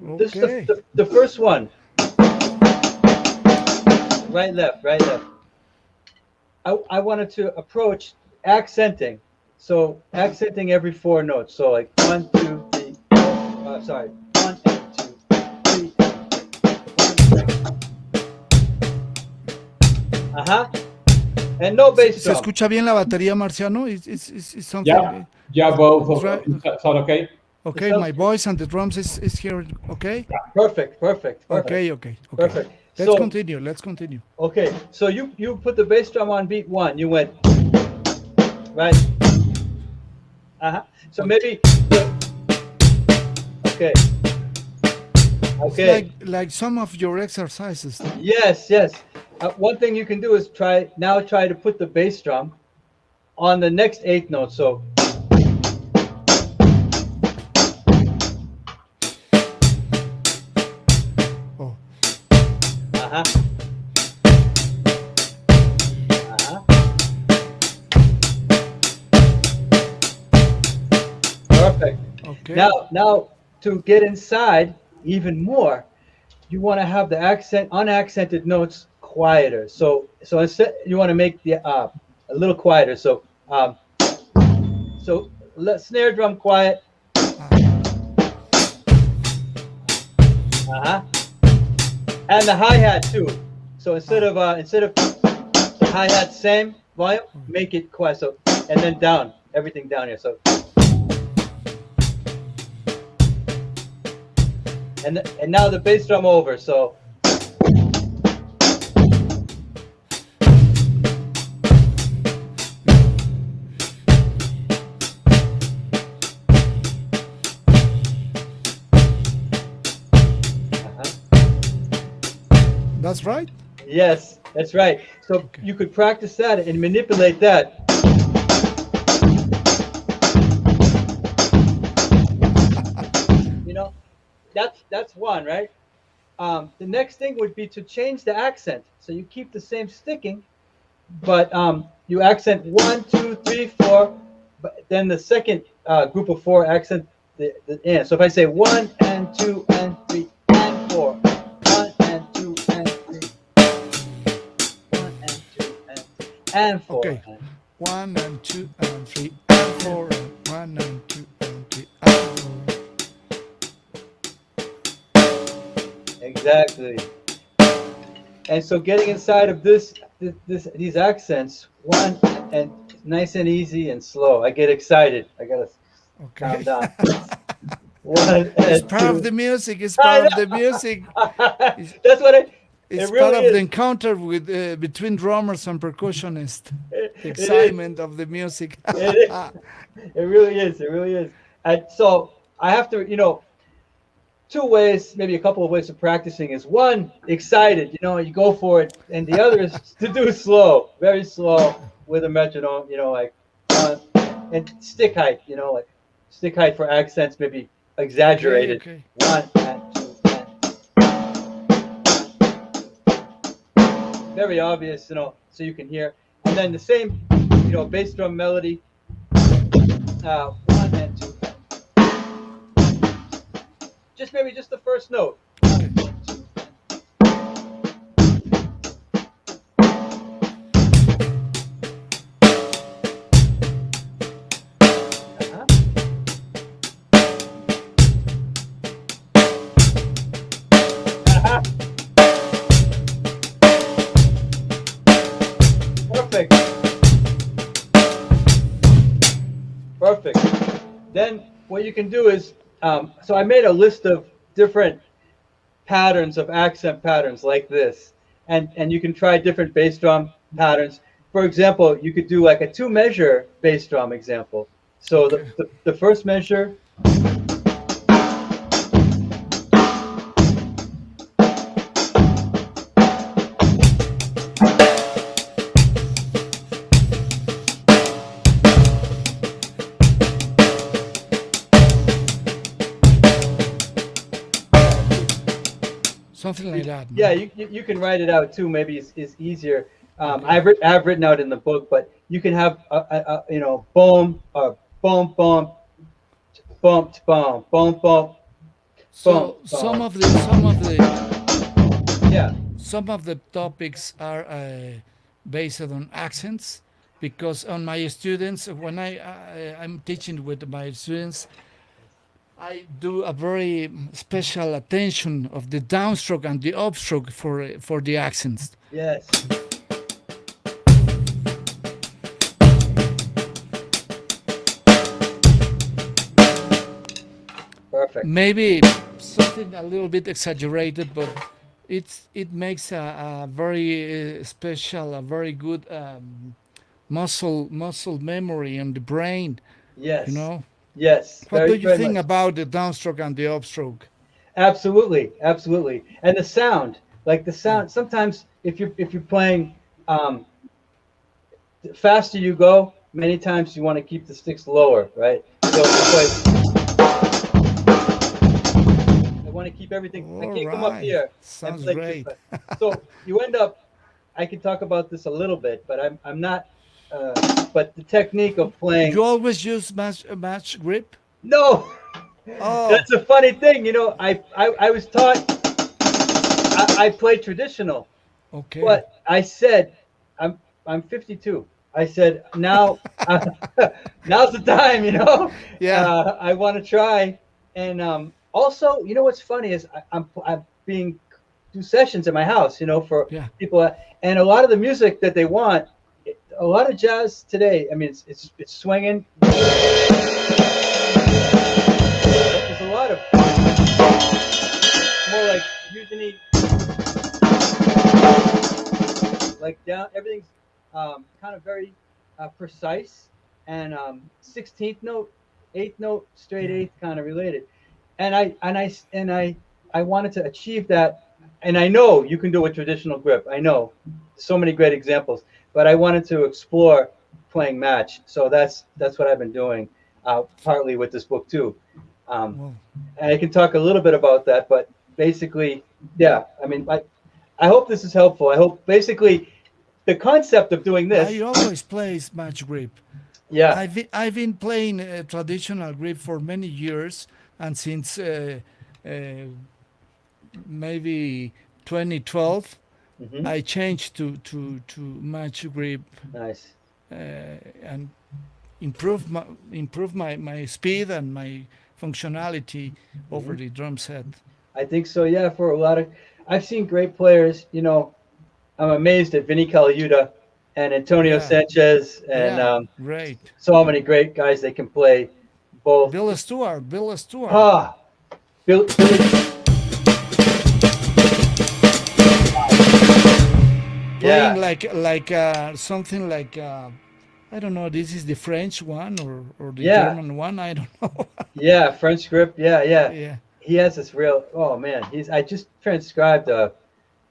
This is Okay. the first one. Right, left, right, left. I wanted to approach accenting. So accenting every four notes. So like one, two, three, four. Sorry, one and two, three. Uh-huh. And no bass Se drum. escucha bien la batería, Marciano? Is something Yeah, yeah, both is right? sound okay. It Okay, sounds my voice and the drums is here. Okay, perfect, perfect, perfect, okay. perfect. Let's So continue. Let's continue. okay, so you put the bass drum on beat one. You went right. Uh-huh. So Okay. maybe okay, It's okay. like some of your exercises, no? Yes, yes. One thing you can do is try to put the bass drum on the next eighth note. So Oh, uh-huh, uh-huh. Perfect. okay. Now to get inside even more, you want to have the unaccented notes quieter. So instead you want to make the a little quieter. So let snare drum quiet. Ah, Uh-huh. And the hi-hat too. So ah, instead of the hi-hat same volume, make it quiet. So and then down, everything down here. So and now the bass drum over. So uh-huh. that's right. Yes, that's right. So Okay. you could practice that and manipulate that. You know, that's one, right? The next thing would be to change the accent. So you keep the same sticking, but you accent one, two, three, four. But then the second group of four accent the end. So if I say one and two and three and four, one and two and three, one and two and three and four. Okay. One and two and three and four and one and two and three and four. Exactly. And so getting inside of these accents, one and nice and easy and slow. I get excited. I gotta calm Okay. down. One It's and part of two. the music. It's I part of the music. know. It's, That's what it it's part really of the is. encounter with between drummers and percussionists. The It is. excitement of the music. It is. It really is. It really is. And so I have to, two ways, maybe a couple of ways of practicing is one, excited, you go for it, and the other is to do slow, very slow with a metronome, like one, and stick height, like stick height for accents, maybe Okay, exaggerated. okay. One and two and very obvious, so you can hear. And then the same, bass drum melody, one and two, just maybe just the first note. Okay. Uh-huh. Uh-huh. Perfect. Perfect. Then what you can do is, so I made a list of different patterns of accent patterns like this, and you can try different bass drum patterns. For example, you could do like a two measure bass drum example. So Okay. the first measure. Something like that, Yeah, no? you can write it out too. Maybe it's easier. Okay. I've written out in the book, but you can have boom, boom, boom, boom, boom, boom. So Boom, boom. Yeah. some of the topics are based on accents, because on my students, when I'm teaching with my students, I do a very special attention of the downstroke and the upstroke for the accents. Yes. Perfect. Maybe something a little bit exaggerated, but it makes a very special, a very good muscle memory in the brain. You Yes. know, Yes. what do Very, you very think much. about the downstroke and the upstroke? Absolutely. Absolutely. And the sound, like the Yeah. sound. Sometimes if you're playing, um, the faster you go, many times you want to keep the sticks lower, right? So if you play, I want to keep everything. I All can't come up right. here and Sounds play too great. fast. So you end up. I can talk about this a little bit, but I'm not. But the technique of You playing. always use match grip? No, Oh, that's a funny thing. I was taught. I play traditional, okay. but I said I'm 52. I said now now's the time. Yeah, I want to try, and also, what's funny is I'm being do sessions at my house. For yeah. people, and a lot of the music that they want, a lot of jazz today. I mean, it's swinging. There's a lot of more like usually like down everything's kind of very precise and 16th note, eighth note, straight Yeah. eighth kind of related. And I wanted to achieve that, and I know you can do a traditional grip. I know so many great examples, but I wanted to explore playing match. So that's what I've been doing, partly with this book too. Um, Well, and I can talk a little bit about that, but basically, yeah. I mean, I hope this is helpful. I hope basically the concept of doing I this. always play match grip. Yeah. I've been playing traditional grip for many years, and since uh, maybe 2012, Hmm. I changed to match grip, Nice. and improve my speed and my functionality over Hmm. the drum set. I think so. Yeah. For a lot of, I've seen great players. I'm amazed at Vinny Colaiuta and Antonio Yeah, Sanchez and yeah, great. so many great guys that can play both. Bill Stewart, Ah, Billy. playing Yeah. like something like I don't know. This is the French one or the Yeah. German one. I don't know. Yeah. French grip. Yeah. Yeah. Yeah, He has this real. Oh man. I just transcribed a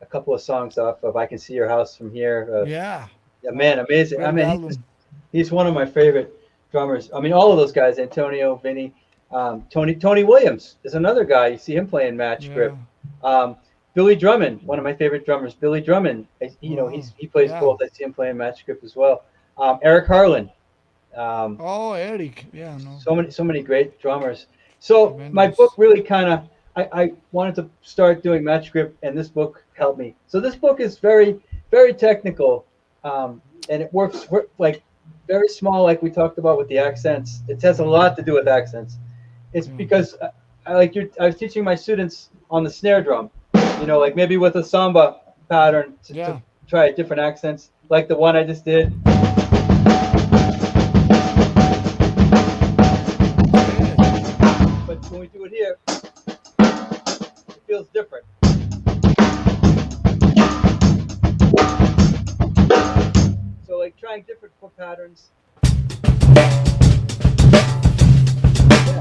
couple of songs off of "I Can See Your House from Here." yeah. Yeah, man, Oh, amazing. I great mean, album. he's one of my favorite drummers. I mean, all of those guys, Antonio, Vinny, Tony Williams is another guy. You see him playing match Yeah. grip. Um, Billy Drummond, one of my favorite drummers. Billy Drummond, Oh, he plays yeah. both. I see him playing match grip as well. Eric Harlan. Um, Oh, Eric. Yeah, no, so many great drummers. So my book tremendous. really kind of I wanted to start doing match grip, and this book helped me. So this book is very very technical, and it works like very small, like we talked about with the accents. It has a Yeah, lot to do with accents. It's yeah, because I was teaching my students on the snare drum, like maybe with a samba pattern to yeah. try different accents, like the one I just did. Great. But when we do it here, it feels different. So like trying different foot patterns. Yeah,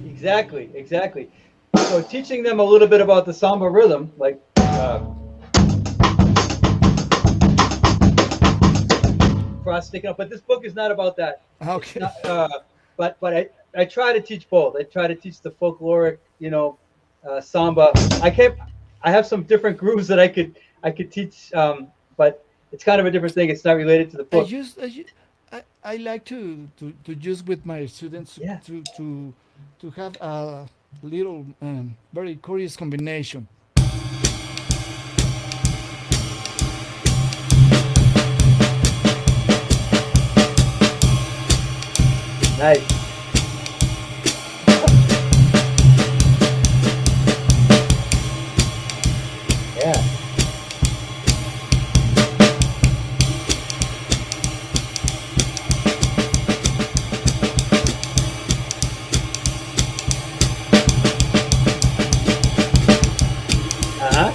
exactly, exactly. So teaching them a little bit about the samba rhythm, like cross sticking up. But this book is not about that. It's Okay. not. But I try to teach both. I try to teach the folkloric, samba. I can't. I have some different grooves that I could teach, but it's kind of a different thing. It's not related to the I book. used I, I like to use with my students Yeah. to have a little very curious combination. Nice. Yeah. Uh huh.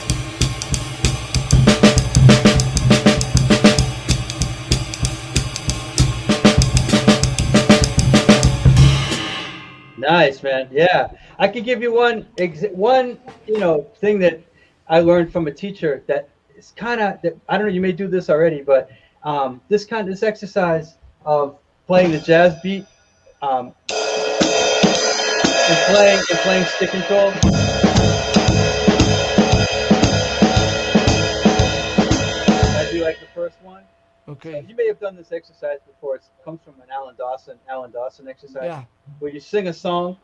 Nice, man. Yeah, I could give you one thing that I learned from a teacher that is kind of that I don't know. You may do this already, but this exercise of playing the jazz beat um, and playing stick control. I do like the first one. So Okay. you may have done this exercise before. It comes from an Alan Dawson exercise, Yeah. where you sing a song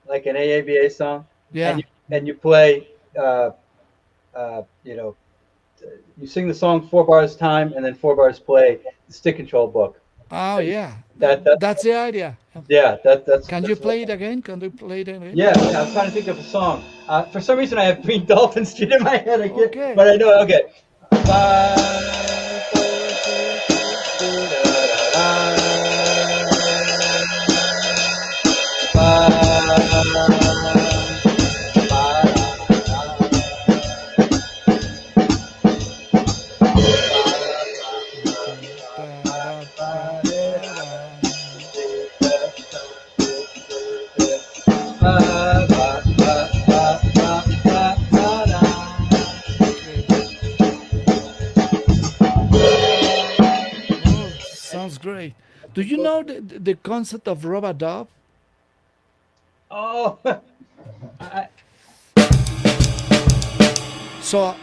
like an AABA song, and Yeah. you play. Uh, you know, you sing the song 4 bars time, and then 4 bars play the stick control book. Oh yeah. That That's the idea. yeah, Can you that's play what. it again? Can you play it again? Yeah, yeah. I'm trying to think of a song. For some reason, I have Green Dolphin Street in my head. I can't, Okay. but I know. Okay. 5, 4, 3, 2, 1. Da, da, da, da, da. Okay. Oh, sounds great. That's Do as you close. know the concept of rub-a-dub? Oh, I, So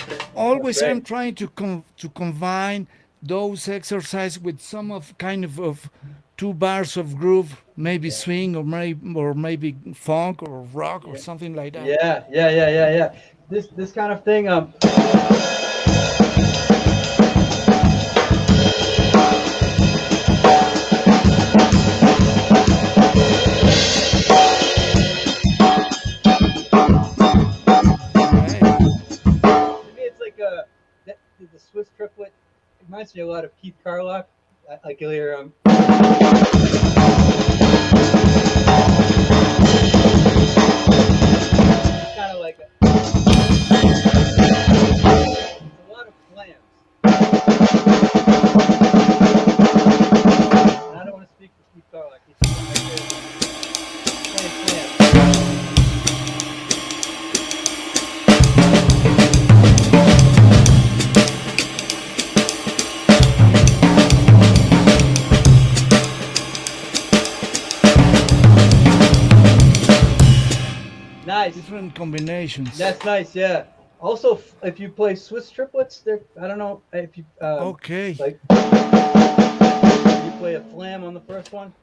that's always I'm great. trying to combine those exercises with some of of 2 bars of groove, maybe Yeah, swing or maybe funk or rock or yeah, something like that. yeah. This kind of thing. Right. To me, it's like the Swiss triplet. It reminds me a lot of Keith Carlock. Like you'll hear it's kind of like it's a lot of flams. Oh, And I don't want to speak for Keith Carlock. He's playing flams. Nice. different combinations. That's nice. Yeah. Also, if you play Swiss triplets, there. I don't know if you Okay. like you play a flam on the first one.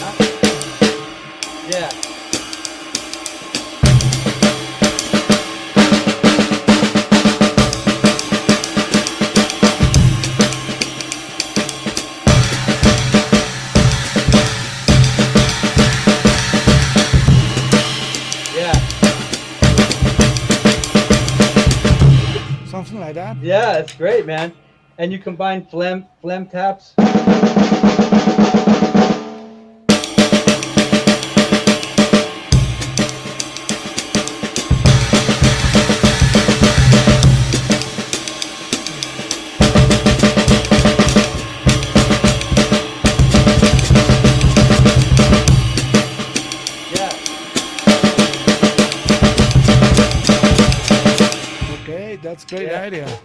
Huh? Yeah. Yeah. Something like that. Yeah. It's great, man. And you combine phlegm taps. great Yeah. idea.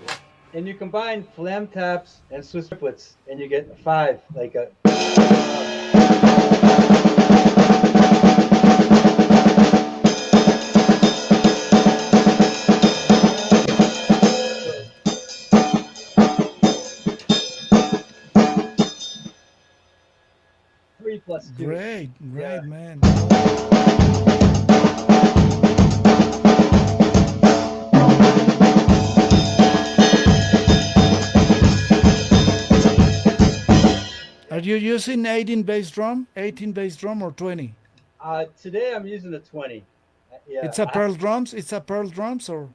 And you combine flam taps and Swiss triplets, and you get a five, like a. Three plus two. Great, Yeah. great, man. Oh. Are you using 18 bass drum, 18 bass drum, or 20? Today I'm using a 20. Yeah. It's a pearl drums. It's a pearl drums, or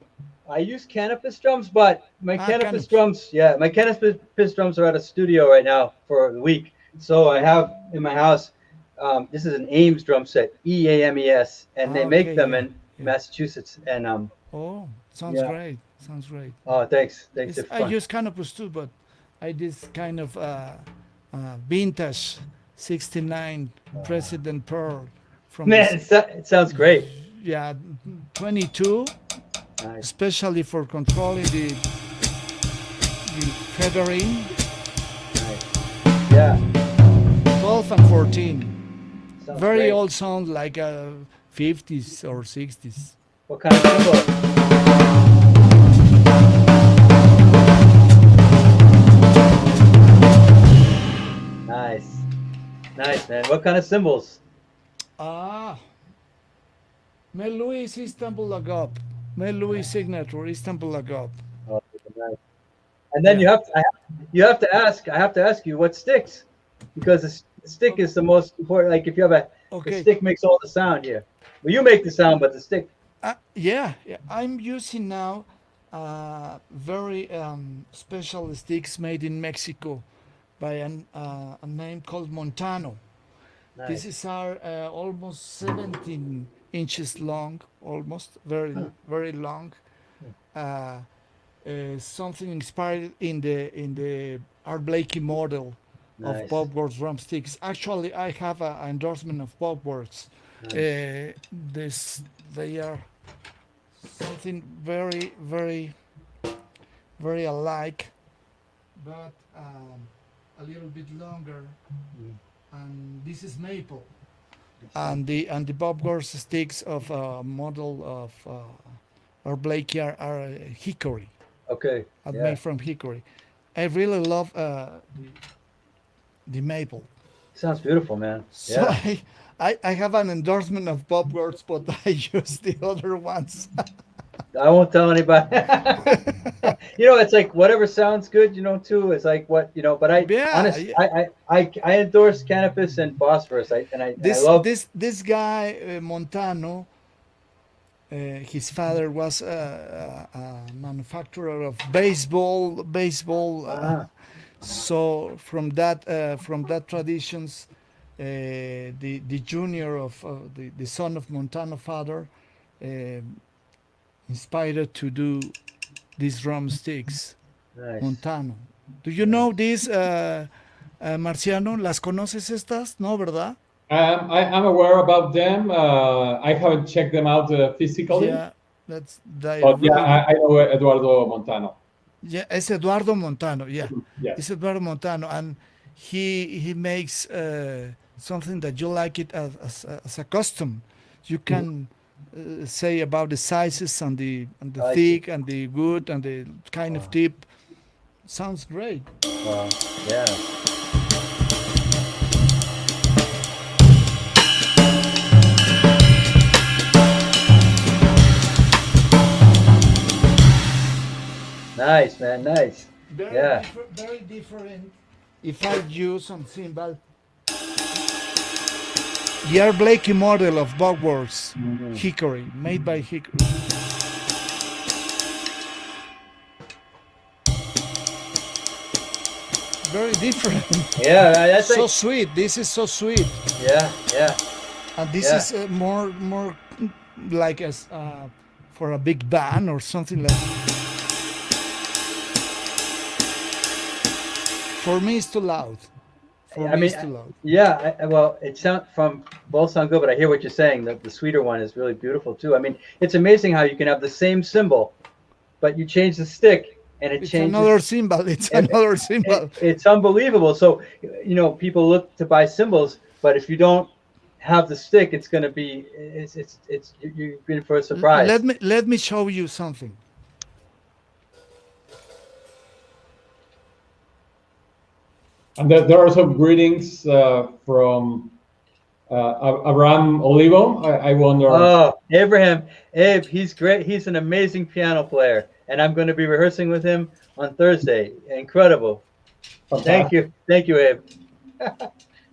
I use canopus drums, but my canopus canops. drums, yeah, my canopus drums are at a studio right now for the week. So I have in my house, this is an Ames drum set, EAMES, and they make Okay, them yeah, in yeah. Massachusetts. And Oh, sounds yeah, great. Sounds great. oh, thanks, thanks, It's, they're I fun. use canopus too, but I did kind of vintage '69 President Pearl from Man, this. it sounds great. Yeah, 22, Nice, especially for controlling the feathering. nice. Yeah, 12 and 14. sounds Very great. old sound, like 50s or 60s. What kind of cymbal? Nice, nice, man. What kind of cymbals? Ah, Mel Louis Istanbul Agop. Mel Louis signature Istanbul Agop. Oh, nice. And then Yeah. you have to ask. I have to ask you what sticks, because the stick is the most important. Like if you have the Okay. stick makes all the sound here. Well, you make the sound, but the stick. Yeah, yeah, I'm using now very special sticks made in Mexico by a name called Montano. This Nice. is our almost 17 inches long, almost very very long. Uh, Something inspired in the Art Blakey model of Nice. Bob Works drumsticks. Actually, I have an endorsement of Bob Works. Nice. This they are something very very very alike, but a little bit longer. Mm. And this is maple. And the Bob Works sticks of a model of Art Blakey are hickory, Okay. are Yeah. made from hickory. I really love the maple. Sounds beautiful, man. So Yeah. I have an endorsement of Bob Words, but I use the other ones. I won't tell anybody. It's like whatever sounds good, too. It's like what, but I Yeah, honest, yeah. I endorse cannabis and phosphorus. I This love. this this guy Montano, his father was a manufacturer of baseball. Ah, So from that traditions, the junior of the son of Montano father, uh, inspired to do these drumsticks. nice. Montano. Do you know Nice. this, Marciano? ¿Las conoces estas? No, ¿verdad? I'm aware about them. I haven't checked them out physically, Yeah, they're but yeah, very I know Eduardo Montano. yeah. Es Eduardo Montano. Yeah, Yes. it's Eduardo Montano, and he makes something that you like it as a custom. You can say about the sizes and the I like it. thick and the good and the kind of Wow. tip. Sounds great. Wow. Yeah. Nice, man. Nice. Yeah. Very different. If I use on cymbal, the Art Blakey model of Bogworks Mhm. hickory, made by hickory. Very different. Yeah. That's So like. sweet. This is so sweet, Yeah. Yeah. and this Yeah. is more like as for a big band or something like. For me, it's too loud. For I me, mean, it's too loud. yeah. Well, it sound from both sound good, but I hear what you're saying. The sweeter one is really beautiful too. I mean, it's amazing how you can have the same symbol, but you change the stick and it It's another changes. symbol. It's It, another symbol. it's unbelievable. So, people look to buy cymbals, but if you don't have the stick, it's going to be, you're in for a Let surprise. me show you something. And there are some greetings from Abraham Olivo. I wonder. Oh, Abraham, Abe, he's great. He's an amazing piano player, and I'm going to be rehearsing with him on Thursday. Incredible. Fantastic. Thank you, Abe.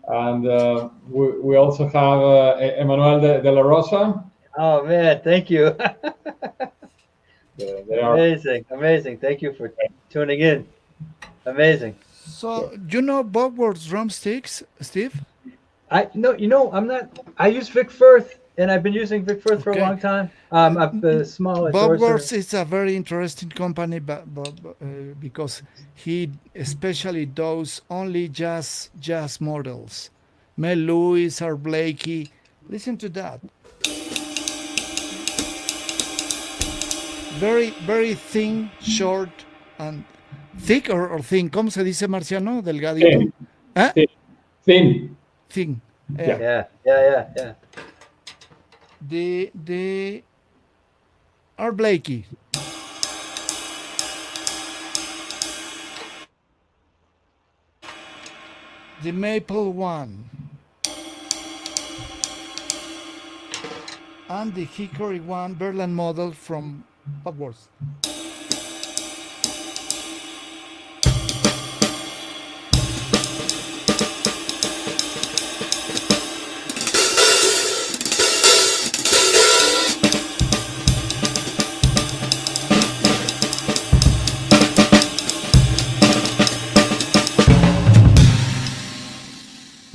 And we also have Emmanuel de la Rosa. Oh man, thank you. They are. Amazing, amazing. Thank you for tuning in. Amazing. So you know Bogwart's drumsticks, Steve? I no, I'm not. I use Vic Firth, and I've been using Vic Firth for a Okay. long time. I'm a small endorser. Bogwarts is a very interesting company, because he especially does only jazz models. Mel Lewis or Blakey. Listen to that. Very, very thin, short, and thick or thin. ¿Cómo se dice, Marciano? Delgadito. Thin, ¿Eh? thin, thin. Thin. Yeah. Yeah. Yeah. The Art Blakey. The Maple one. And the Hickory one, Berland model from Bogwarts.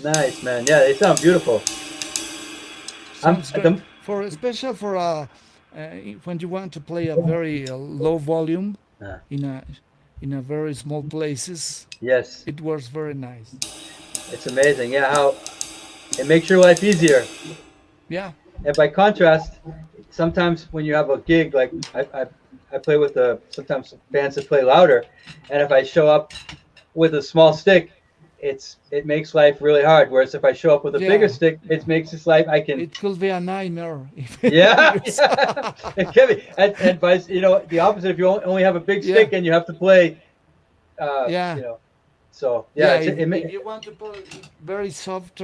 Nice, man. Yeah, they sound beautiful. I'm Sounds great. the, For special for when you want to play a very low volume uh, in a very small places, yes, it works very nice. it's amazing. Yeah, how it makes your life easier. Yeah, And by contrast, sometimes when you have a gig, like I play with sometimes bands that play louder, and if I show up with a small stick, it makes life really hard. Whereas if I show up with a bigger yeah. stick, it makes this life I can. It could be a nightmare. Yeah, yeah. It can be. And vice, the opposite. If you only have a big Yeah, stick and you have to play, yeah, so yeah, yeah. If you want to play very soft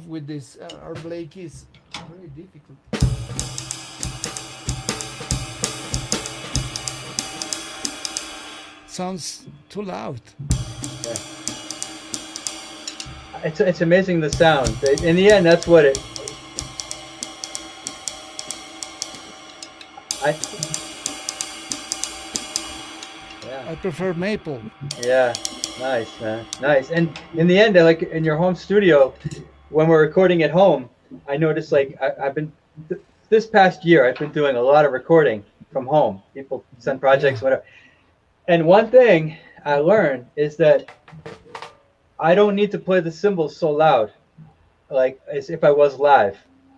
with this, our Blake is very difficult. Sounds too loud. it's amazing the sound. In the end, that's what it. I yeah. I prefer maple. Yeah, nice, man, nice. And in the end, like in your home studio, when we're recording at home, I noticed like I've been this past year I've been doing a lot of recording from home. People send Yeah, projects, whatever. And one thing I learned is that I don't need to play the cymbals so loud, like as if I was live.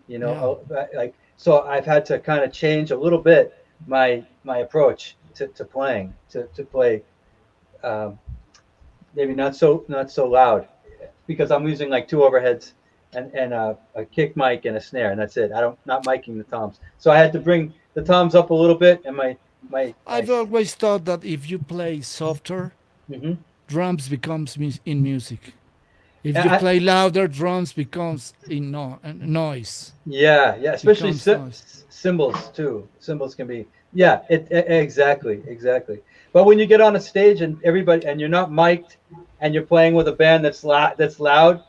yeah. Like so I've had to kind of change a little bit my approach to playing to play. Um, Maybe not so loud because I'm using like two overheads and a kick mic and a snare and that's it. I don't not miking the toms. So I had to bring the toms up a little bit and my I've always thought that if you play softer, hmm drums becomes in music. If you I, play louder, drums becomes in noise. yeah, especially Becomes noise. cymbals too. Cymbals can be yeah, exactly. But when you get on a stage and everybody and you're not mic'd and you're playing with a band that's loud,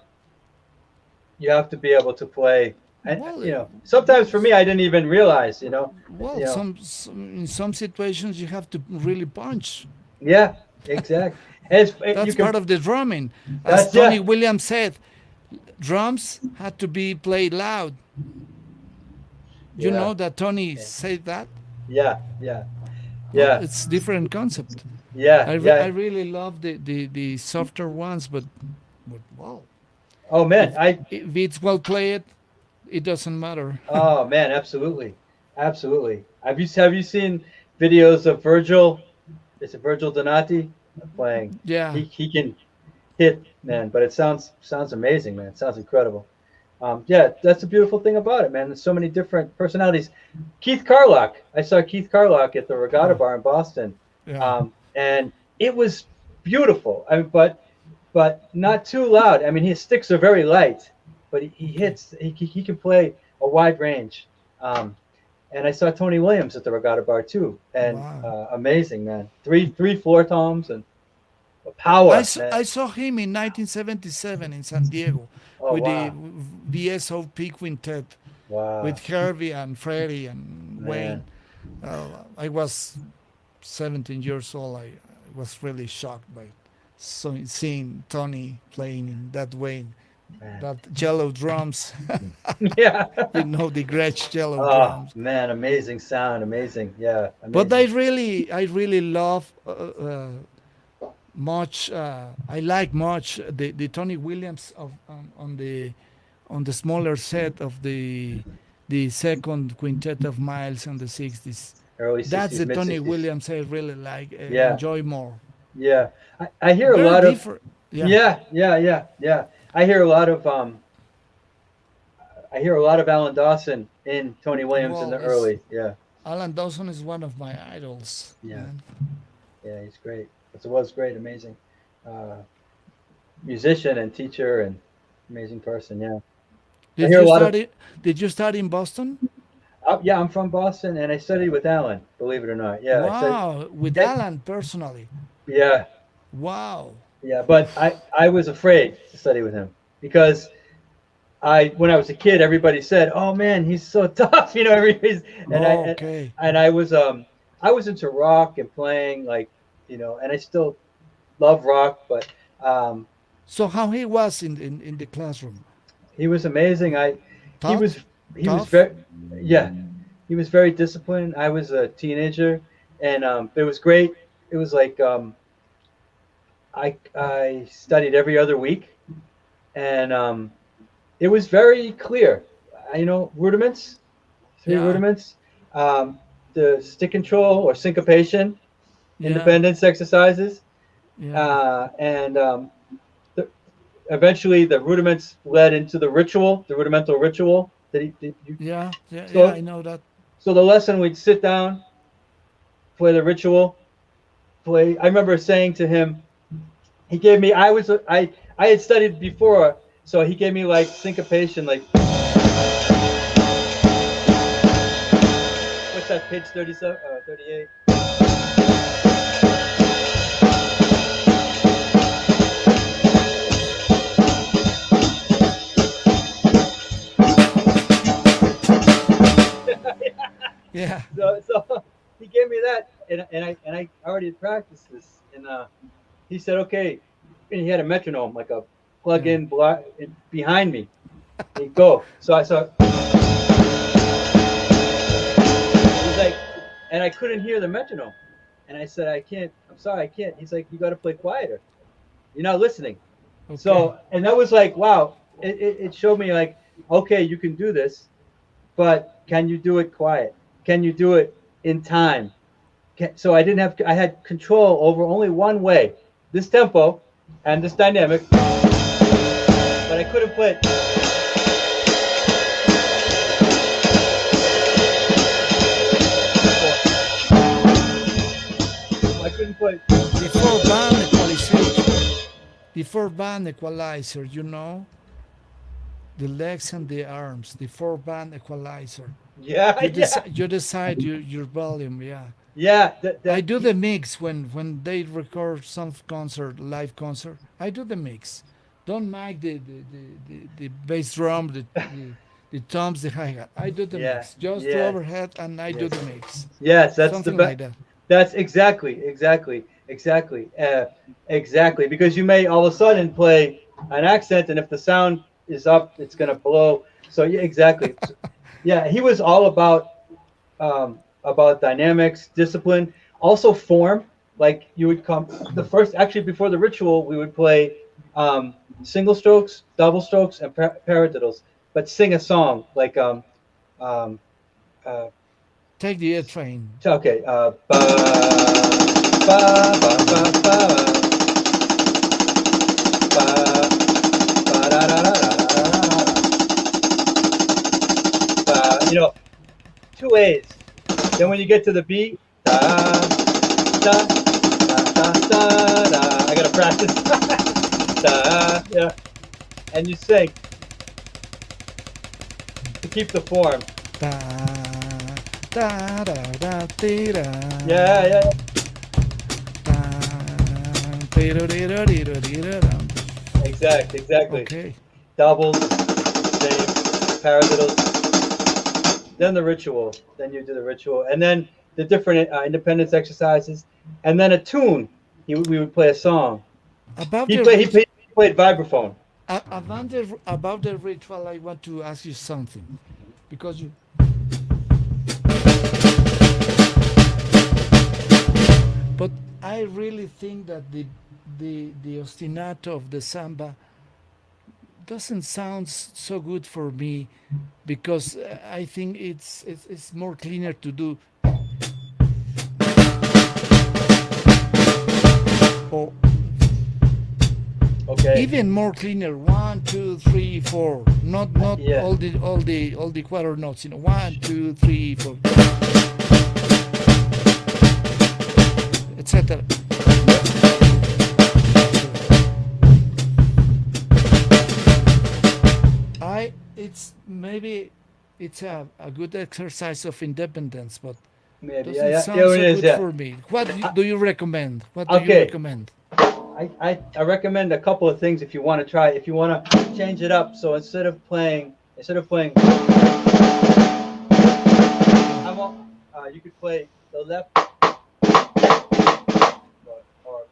you have to be able to play. And Well, sometimes for me, I didn't even realize. You know, in some situations you have to really punch. yeah, exactly. And you That's can. part of the drumming. As That's Tony yeah, Williams said, drums had to be played loud. You yeah, know that Tony said that? yeah, Well, yeah, it's different concept. yeah, I yeah. really love the softer ones, but wow, Oh man, if it's well played, it doesn't matter. oh man, absolutely. Have you seen videos of Virgil. It's a Virgil Donati playing. Yeah. He can hit, man, but it sounds amazing, man. It sounds incredible. Yeah, that's the beautiful thing about it, man. There's so many different personalities. Keith Carlock. I saw Keith Carlock at the Regatta Oh, Bar in Boston, yeah. and it was beautiful. I mean, but not too loud. I mean, his sticks are very light, but he Okay. hits. He can play a wide range. Um, and I saw Tony Williams at the Regatta Bar too, and Wow. amazing, man. Three floor toms and power, man. I saw him in 1977 in San Diego Oh with the wow, VSOP quintet wow, with Herbie and Freddie and man. Wayne. I was 17 years old. I was really shocked by seeing Tony playing in that way, Man. that yellow drums. Yeah. You know the Gretsch yellow Oh drums. man, amazing sound, amazing. Yeah, But amazing. I really love much. I like much the Tony Williams of on the smaller set of the second quintet of Miles in the 60s. Early That's '60s, the mid Tony '60s. Williams I really like, Yeah, enjoy more. yeah. I hear a Very lot of. different. Yeah. Yeah, yeah, yeah, yeah. I hear a lot of. I hear a lot of Alan Dawson in Tony Williams in the Well, it's, early. Yeah, Alan Dawson is one of my idols, yeah, man. yeah. He's great. It was great, amazing uh, musician and teacher and amazing person. Yeah, I Did hear a you lot of. study? Did you study in Boston? Yeah, I'm from Boston, and I studied with Alan. Believe it or not. Yeah, I studied. Wow, with Yeah, Alan personally. yeah, Wow. yeah. But I was afraid to study with him because when I was a kid, everybody said, "Oh man, he's so tough," everybody's and I Oh, and, okay. and I was into rock and playing and I still love rock, but um, So how he was in the classroom? he was amazing. He Tough, was he was tough. very yeah, he was very disciplined. I was a teenager, and it was great. It was like I studied every other week, and it was very clear. Rudiments, three Yeah, rudiments, um, the stick control or syncopation, yeah, independence exercises, yeah, and the, eventually the rudiments led into the rudimental ritual that you, yeah, yeah, yeah. I so know that. so the lesson we'd sit down, play the ritual, play. I remember saying to him, he gave me. I had studied before, so he gave me like syncopation, like what's that pitch 37, 38. Yeah, So he gave me that, and I already had practiced this, and he said, okay, and he had a metronome, like a yeah. plug-in block behind me. He'd go. So I saw. He's like, and I couldn't hear the metronome, and I said, I can't. I'm sorry, I can't. He's like, you got to play quieter. You're not listening. Okay. So, and that was like, wow. It showed me like, okay, you can do this, but can you do it quiet? Can you do it in time? So I had control over only one way, this tempo and this dynamic, but I couldn't play it. I couldn't play. The four band equalizer. The four band equalizer. The legs and the arms. The four band equalizer. Yeah, yeah, You decide your volume. Yeah. yeah. I do the mix when they record some concert, live concert. I do the mix. Don't mind the bass drum, the toms, the hi hat. I do the Yeah, mix. Just the yeah, overhead, and I do yes, the mix. yes. That's the Something best. like that. That's exactly. Because you may all of a sudden play an accent, and if the sound is up, it's gonna blow. So yeah, exactly. Yeah, he was all about dynamics, discipline, also form. Like you would come the first actually before the ritual, we would play single strokes, double strokes, and paradiddles, but sing a song like um, uh, Take the A train. Okay. Ba, ba, ba, ba, ba, ba, ba, da, da, da, da, da, da. Two A's. Then when you get to the B, da, da, da, da, da, da. I gotta practice. Yeah. And you sing to keep the form. Da, da, da, da, dee, da. Yeah, yeah. Da, dee, da, dee, da, dee, da, dee, da, da. Exactly. Okay. Doubles, same, paradiddles. Then the ritual. Then you do the ritual, and then the different independence exercises, and then a tune. We would play a song. About He the played. He rit- played, he played vibraphone. about the ritual, I want to ask you something, because you. But I really think that the ostinato of the samba doesn't sound so good for me, because I think it's more cleaner to do, or Okay. even more cleaner. 1, 2, 3, 4. Not Yeah. all the quarter notes. 1, 2, 3, 4, etc. I it's maybe it's a good exercise of independence, but Maybe. Yeah. doesn't Yeah. Yeah. sound It so is. good Yeah. for me. What do you recommend? What do you Okay. recommend? I recommend a couple of things if you want to try. If you want to change it up, so instead of playing, you could play the left or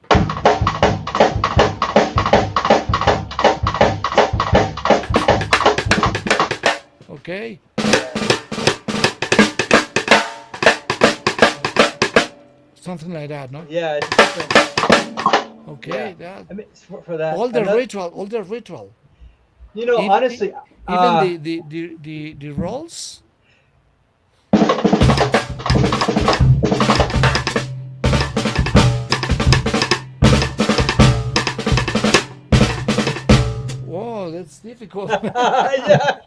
Okay, something like that, no? yeah, it's different. Yeah, Okay, that I mean for that. Another, all the ritual, even honestly, even the rolls. Whoa, that's difficult. yeah,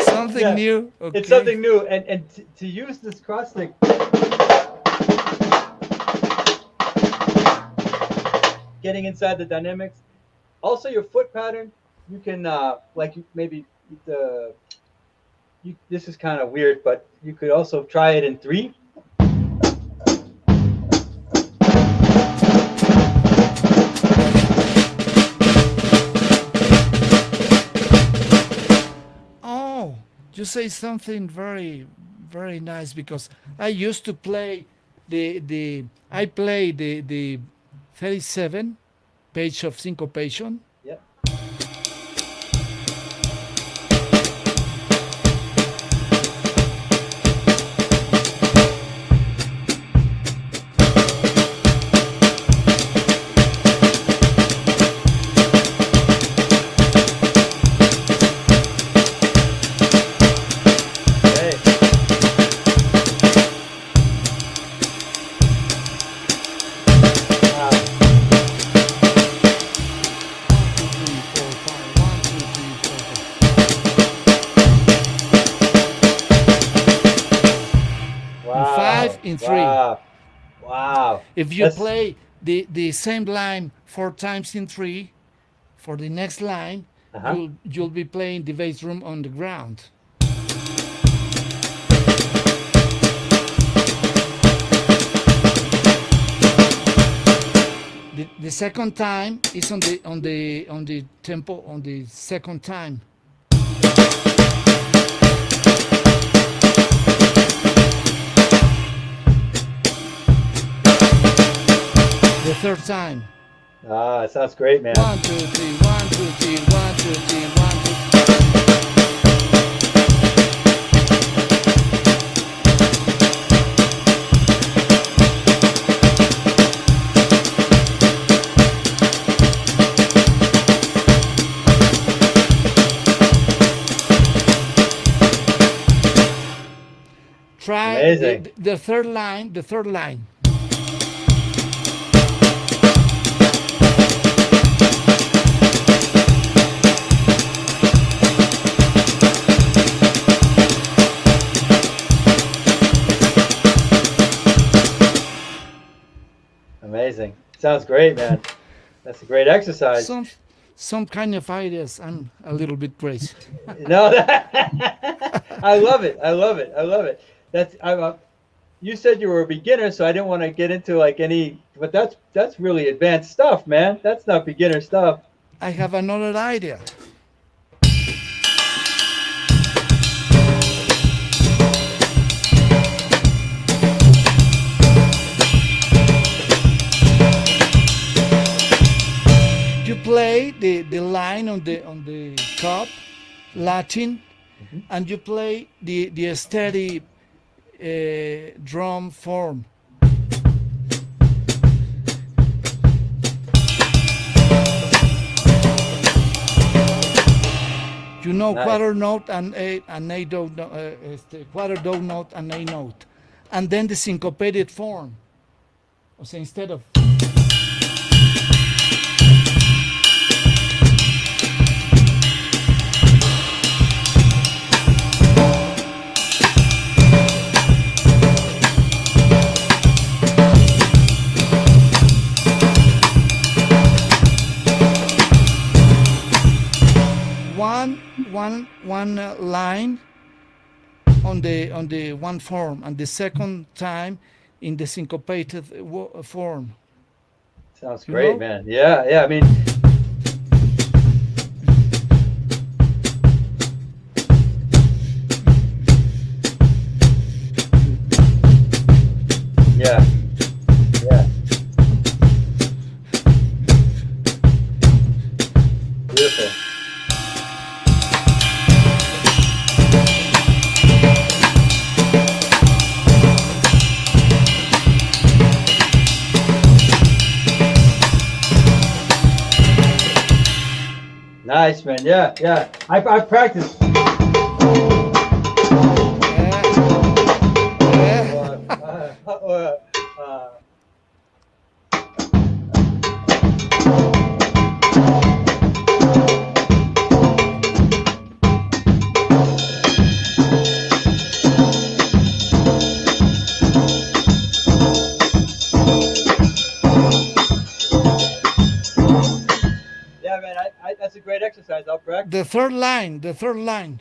Something yeah, new. it's Okay. something new, and to use this cross stick, getting inside the dynamics. Also, your foot pattern, you can maybe the this is kind of weird, but you could also try it in three. Oh, you say something very, very nice, because I used to play the I play the 37 page of syncopation. Yep. Okay. In Wow. 5, in 3. Wow. Wow. If you That's play the same line 4 times in 3, for the next line, uh-huh. you'll be playing the bass drum on the ground. The second time is on the tempo on the second time. The third time. Ah, it sounds great, man. 1, 2, 3, 1, 2, 3, 1, 2, 3, 1, 2. Try Amazing. the third line, the third line. Amazing. Sounds great, man. That's a great exercise. Some some kind of ideas. I'm a little bit crazy. No, I love it. I love it. I love it. That's you said you were a beginner, so I didn't want to get into like any, but that's really advanced stuff, man. That's not beginner stuff. I have another idea. You play the line on the cup, Latin, and you play the steady drum form. You know Nice. quarter note and a do, quarter do note and a note, and then the syncopated form. O sea, instead of one line on the one form, and the second time in the syncopated form. Sounds You great, know? man. Yeah, yeah. I mean, yeah, yeah. Beautiful. Nice, man. Yeah, yeah. I practiced. Yeah. Uh, yeah, man. That's a great exercise. I'll practice. The third line, the third line.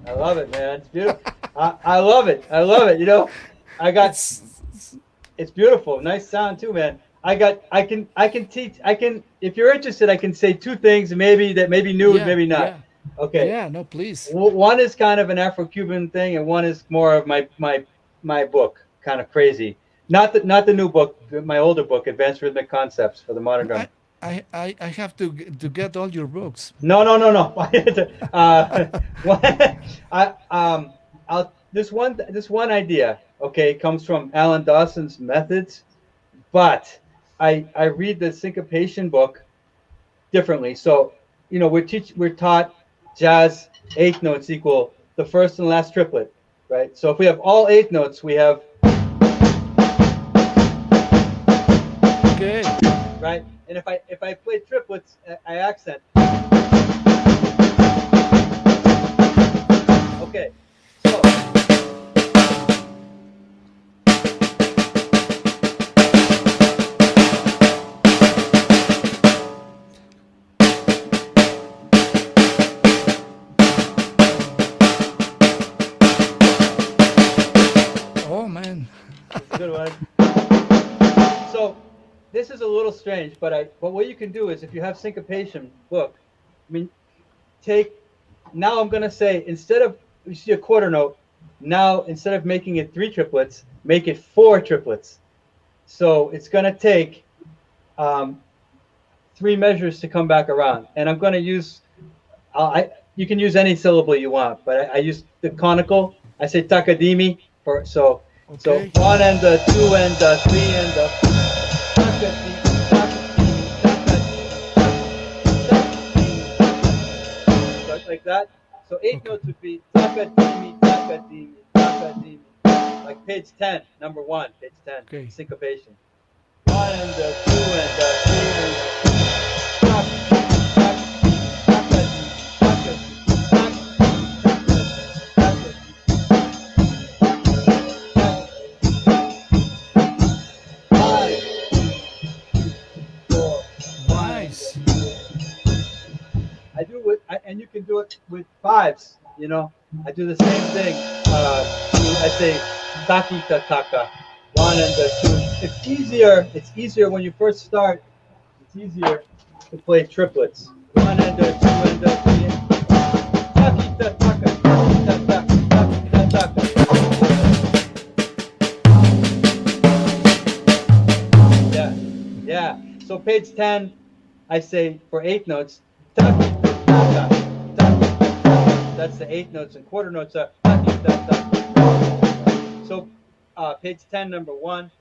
I love it, man. It's beautiful. I love it. I love it. You know, I got It's it's beautiful. Nice sound too, man. I can teach. I can, if you're interested, I can say two things maybe that maybe new, yeah, maybe not. yeah, Okay. yeah. No, please. One is kind of an Afro-Cuban thing, and one is more of my book, kind of crazy. Not the new book, my older book, Advanced Rhythmic Concepts for the Modern Drum. I have to get all your books. No, no, no, no. This one idea, okay, comes from Alan Dawson's methods, but I read the syncopation book differently. So, you know, we're taught jazz eighth notes equal the first and last triplet, right? So if we have all eighth notes, we have, Okay. right? And if I play triplets, I accent. Okay. So Oh man. it's a good one. So this is a little strange, but what you can do is if you have syncopation book, I mean, take, now I'm gonna say, instead of, you see a quarter note, now instead of making it three triplets, make it four triplets. So it's gonna take three measures to come back around. And I'm going to use, you can use any syllable you want, but I use the conical. I say takadimi for, so Okay. one and the two and the three and the takadimi, takadimi, takadimi, takadimi, like that. So eight Okay. notes would be takadimi, takadimi, takadimi. Like page 10, number one, page 10, Okay. syncopation. One and the two and the three and the Nice. I do it, and you can do it with fives. I do the same thing. I say taki tataka, one and the two. It's easier. It's easier when you first start. It's easier to play triplets. One and the two and the three. Taki tataka, taki tataka, taki tataka. Yeah, yeah. So page 10, I say for eighth notes, taki tataka, taki tataka. That's the eighth notes, and quarter notes are taki tataka. So page 10, number one.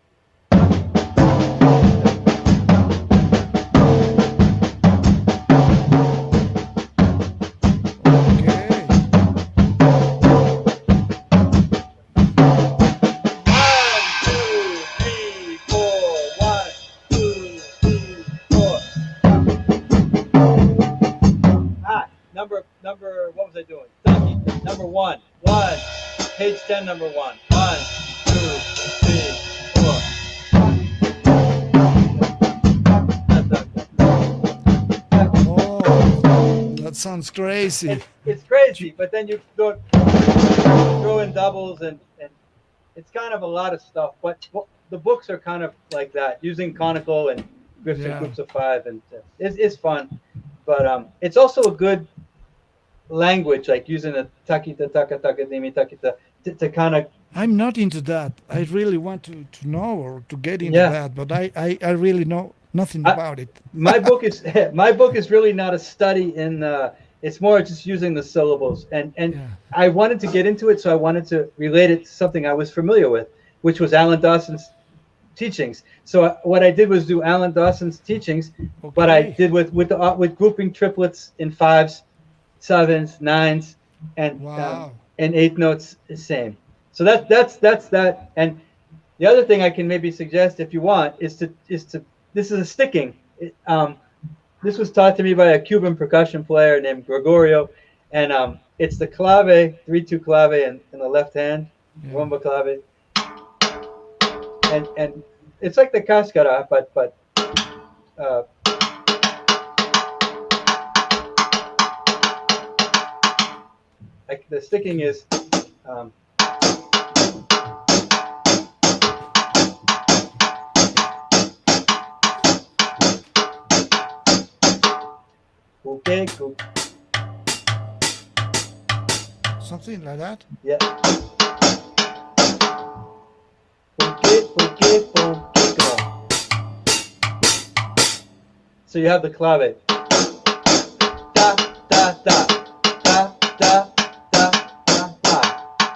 Okay. Number, what was I doing? Number one. One. Page 10, number one. One, two, three, four. Oh, that sounds crazy. It's crazy, but then you throw in doubles, and it's kind of a lot of stuff. But the books are kind of like that, using conical and groups and Yeah. groups of five, and it's fun. But it's also a good language, like using a takita, taka, takadimi, takita, to kind of, I'm not into that. I really want to know or to get into yeah. that, but I really know nothing I, about it. my book is my book is really not a study in. It's more just using the syllables, and Yeah. I wanted to get into it, so I wanted to relate it to something I was familiar with, which was Alan Dawson's teachings. So what I did was do Alan Dawson's teachings, but I Okay. did with grouping triplets in fives, sevens, nines, Wow. and eighth notes the same. So that's that. And the other thing I can maybe suggest, if you want, is to this is a sticking. This was taught to me by a Cuban percussion player named Gregorio, and it's the clave, 3-2 clave in the left hand, Yeah. rumba clave, and it's like the cascara, but uh, like the sticking is. Um, Okay, cool. Something like that. Yeah. Okay, go. So you have the clave. Da da da da da da da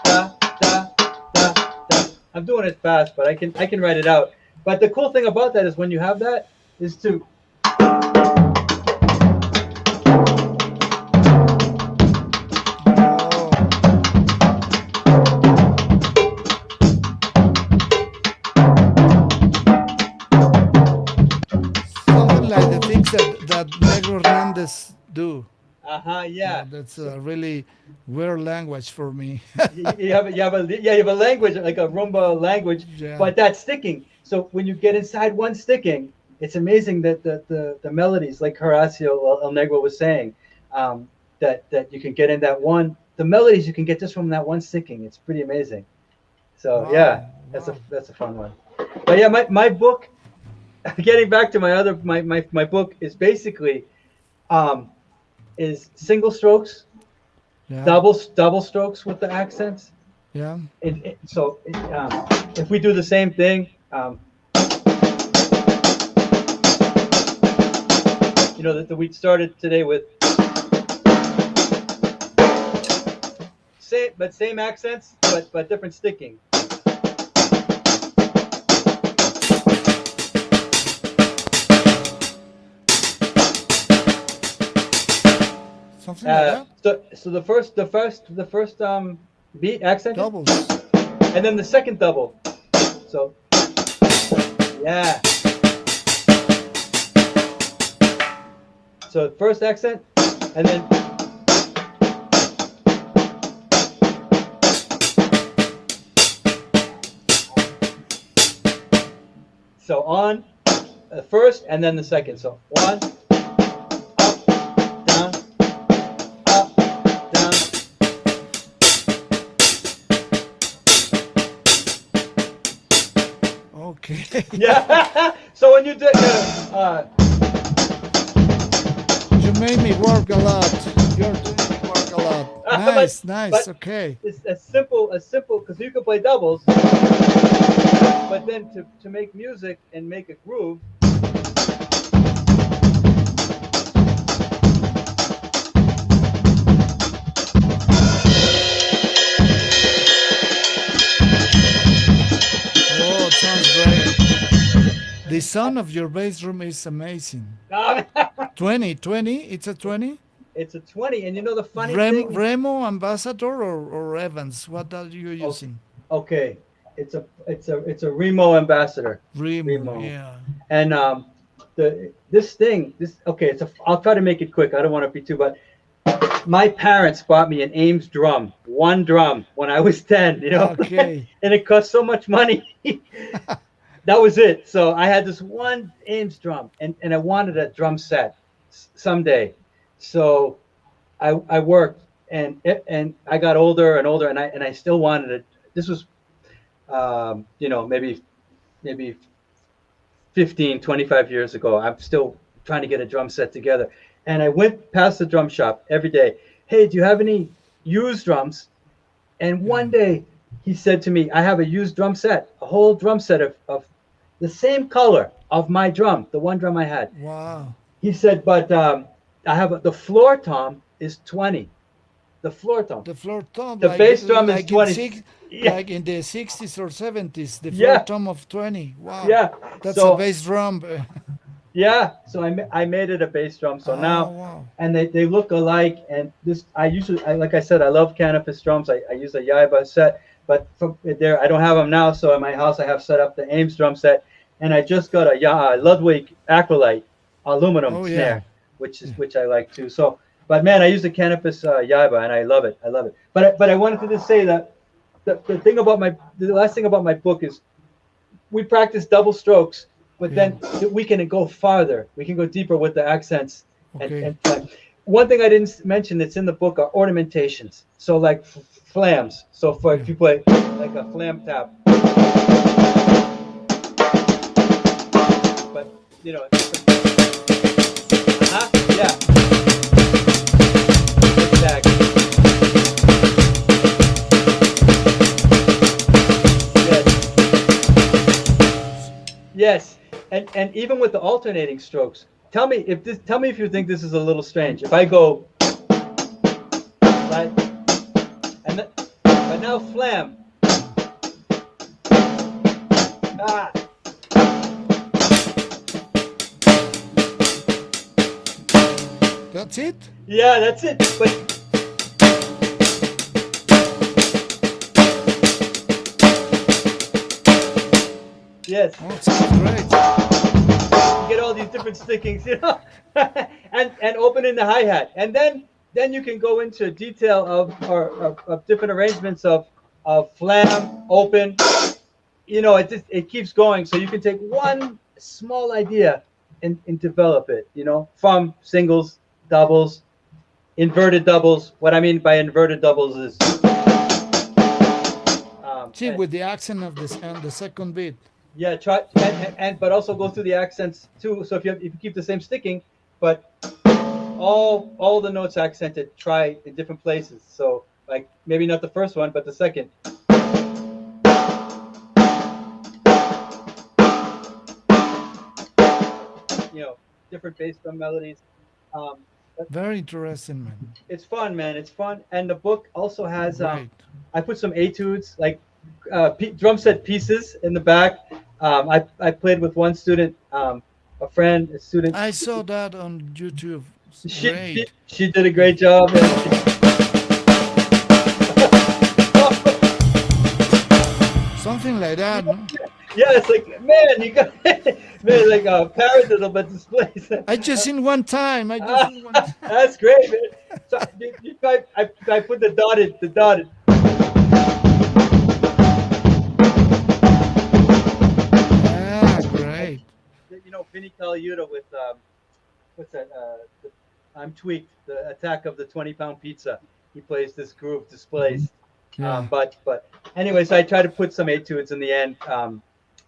da da da da. I'm doing it fast, but I can write it out. But the cool thing about that is when you have that is to Something like the things that Negro Hernandez do. yeah. That's a really weird language for me. You have a language like a rumba language, Yeah. but that's sticking. So when you get inside one sticking, it's amazing that the melodies, like Horacio El Negro was saying, that you can get in that one. The melodies you can get just from that one sticking. It's pretty amazing. So yeah, Wow, that's a fun one. But yeah, my book. Getting back to my book is basically is single strokes, yeah, double strokes with the accents. yeah. If we do the same thing, that we started today with same accents, but different sticking. Something like that. So the first beat accented, Doubles. and then the second double. So yeah. So first accent, and then so on the first, and then the second. So one, down, up, down. Okay. Yeah. So when you do, You made me work a lot. You're doing me work a lot. but Nice, nice. but Okay. it's as simple because you can play doubles, but then to make music and make a groove. Oh, it sounds great. The sound of your bass room is amazing. 20, 20. It's a 20. It's a 20, and the funny thing. Remo Ambassador or Evans? What are you Okay, using? okay, it's a Remo Ambassador. Remo, Remo. yeah. And okay, I'll try to make it quick. I don't want to be too, but my parents bought me an Ames drum, one drum when I was 10, Okay. and it cost so much money. That was it. So I had this one Ames drum, and I wanted a drum set someday. So I worked, and I got older and older, and I still wanted it. This was maybe 15, 25 years ago. I'm still trying to get a drum set together. And I went past the drum shop every day. Hey, do you have any used drums? And one day he said to me, I have a used drum set, a whole drum set of the same color of my drum, the one drum I had. Wow. He said, but I have the floor tom is 20. The floor tom. The floor tom, The bass drum is like 20. Yeah. like in the 60s or 70s, the floor Yeah. tom of 20. Wow. Yeah. That's So a bass drum. yeah, so I made it a bass drum. So Oh, now, wow. and they look alike. And like I said, I love Canopus drums. I use a Yaiba set, but from there I don't have them now. So in my house I have set up the Ames drum set, and I just got a Ludwig Acrolite aluminum Oh, yeah. snare, which I like too. So, but man, I use the Canopus Yaiba, and I love it. I love it. But I wanted to just say that the last thing about my book is we practice double strokes, but then we can go farther. We can go deeper with the accents. Okay. And one thing I didn't mention that's in the book are ornamentations. So like flams. So if you play like a flam tap, but yeah, exactly. Yes, and even with the alternating strokes, tell me if you think this is a little strange. If I go like, but now flam. Ah. That's it? Yeah, that's it. But yes. Oh, it sounds great. Get all these different stickings, and opening the hi-hat, and then you can go into detail of different arrangements of flam, open. It keeps going, so you can take one small idea and develop it. From singles, doubles, inverted doubles. What I mean by inverted doubles is See, with the accent of this and the second beat. yeah, try but also go through the accents too. So if you keep the same sticking, but all the notes accented, try in different places. So like maybe not the first one, but the second. Different bass drum melodies. Um, but Very interesting, man. it's fun, man. It's fun, and the book also has. Great. I put some etudes, like drum set pieces in the back. I played with one student, a friend, a student. I saw that on YouTube. Great. She did a great job. And Something like that, no? yeah, it's like, man, you got man, like a paradiddle, but displays. I just seen one time. I just seen one time. That's great, man. So I put the dotted. Yeah, great. You know, Vinny Colaiuta with what's that? I'm tweaked. The attack of the 20-pound pizza. He plays this groove displays. Yeah. But anyways, I try to put some etudes in the end.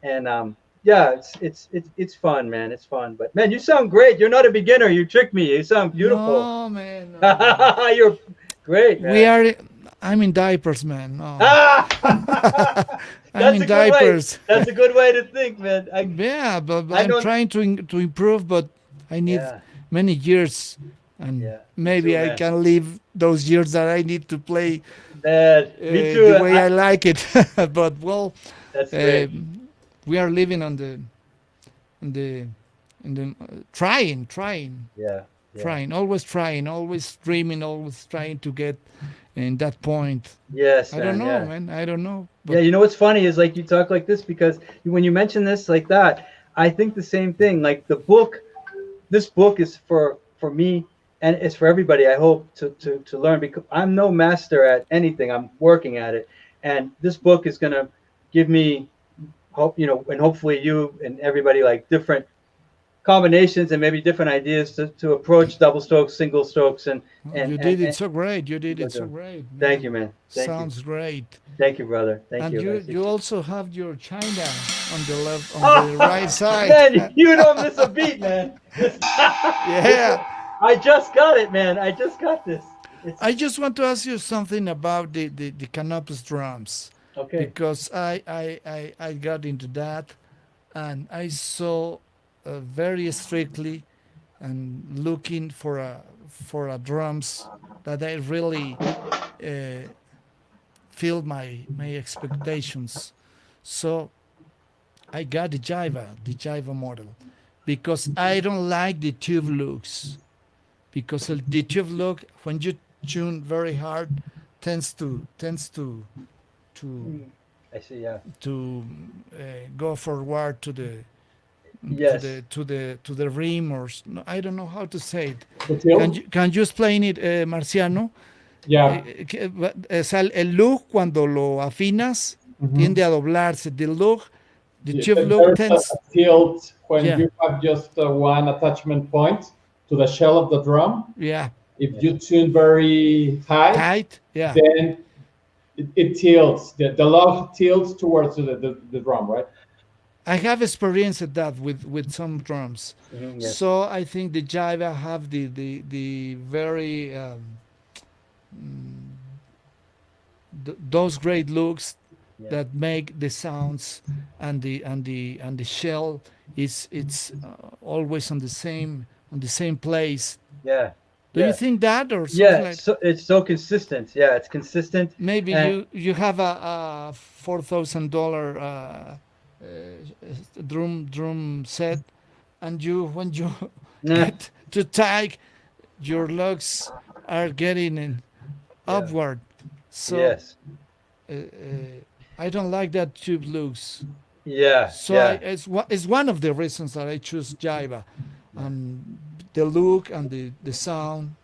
And yeah, it's fun, man. It's fun. But man, you sound great. You're not a beginner. You tricked me. You sound beautiful. No, man. No. You're great, man. We are. I'm in diapers, man. No. I'm That's in a good way. diapers. That's a good way to think, man. Yeah, but I I'm don't- trying to improve, but I need Yeah. many years, and Yeah, me maybe too, I man. can live those years that I need to play Man, me too. the way I like it. But well, That's great. we are living on in the trying, Yeah. Yeah. trying, always dreaming, always trying to get in that point. Yes, I man. don't know, Yeah. man. I don't know. Yeah, you know what's funny is like you talk like this because when you mention this like that, I think the same thing. Like the book, this book is for me and it's for everybody. I hope to learn because I'm no master at anything. I'm working at it, and this book is gonna give me hope, and hopefully you and everybody like different combinations and maybe different ideas to approach double strokes, single strokes, and You did it so great. You did it so great. thank you, man. Thank you. Sounds great. Thank you, brother. Thank And you. you also have your China on the left, on Oh, the right side. Man, you don't miss a beat, man. Yeah. I just got it, man. I just got this. It's I just want to ask you something about the canopus drums okay. because I got into that and I saw very strictly and looking for a drums that I really filled my expectations. So I got the Jiva model, because I don't like the tube looks. Because the tube look, when you tune very hard, tends to I see. Yeah. to go forward to the Yes. to the rim, or no, I don't know how to say it. The tilt? Can you explain it, Marciano? Yeah. O sea, el look cuando lo afinas tiende a doblarse. The look, the tube There's look a tends. tilt when Yeah. you have just one attachment point to the shell of the drum. Yeah, If you tune very high, tight. Yeah, then it tilts. The log tilts towards the drum, right? I have experienced that with some drums. Yes. So I think the Jiva have the very those great looks Yeah. that make the sounds, and the shell is it's always on the same place. Yeah. Do Yeah. you think that, or something Yeah. like? So it's so consistent. Yeah, it's consistent. Maybe And- you have a $4,000 drum set, and you when you Nah. get too tight, your lugs are getting upward. So Yes. I don't like that tube looks. Yeah. So yeah. it's one of the reasons that I choose Jiva, the look and the sound.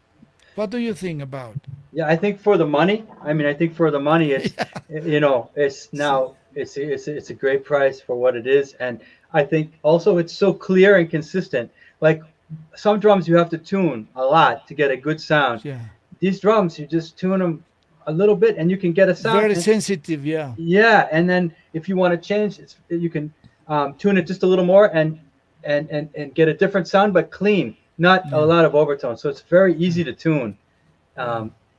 What do you think about? Yeah, I think for the money. I mean, I think for the money, it's it's now it's a great price for what it is, and I think also it's so clear and consistent. Like some drums, you have to tune a lot to get a good sound. Yeah, These drums, you just tune them a little bit, and you can get a sound. very and- sensitive. Yeah, Yeah, and then if you want to change, you can tune it just a little more and get a different sound, but clean, not a lot of overtones. So it's very easy to tune,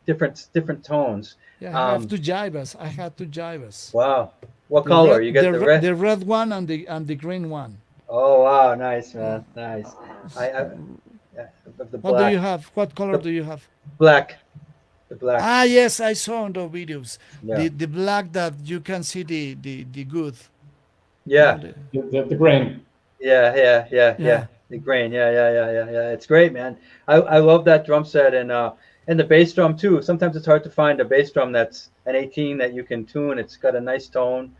different tones. yeah. I have two Jivas. I had two Jivas. Wow, what The color? red- You get the red. the red one and the green one. Oh wow, nice man, nice. I of the What do you black. have? What color The do you have? black. The black. Ah, yes, I saw on the videos. Yeah. The black that you can see the good. No, Yeah. The grain. Yeah, yeah, yeah, yeah. yeah. The grain. Yeah, yeah, yeah, yeah, yeah. It's great, man. I love that drum set and the bass drum too. Sometimes it's hard to find a bass drum that's an 18 that you can tune. It's got a nice tone,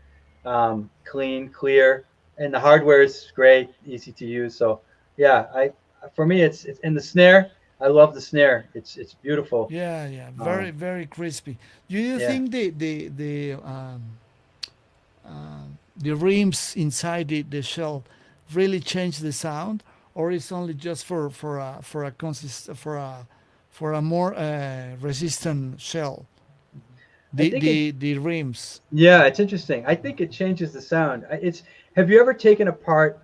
clean, clear, and the hardware is great, easy to use. So yeah, I for me it's in the snare. I love the snare. It's beautiful. Yeah, yeah, very, Um, very crispy. Do you yeah. think the rims inside the shell really change the sound, or is only just for a more resistant shell? I The think it. the the rims. Yeah, it's interesting. I think it changes the sound. It's Have you ever taken apart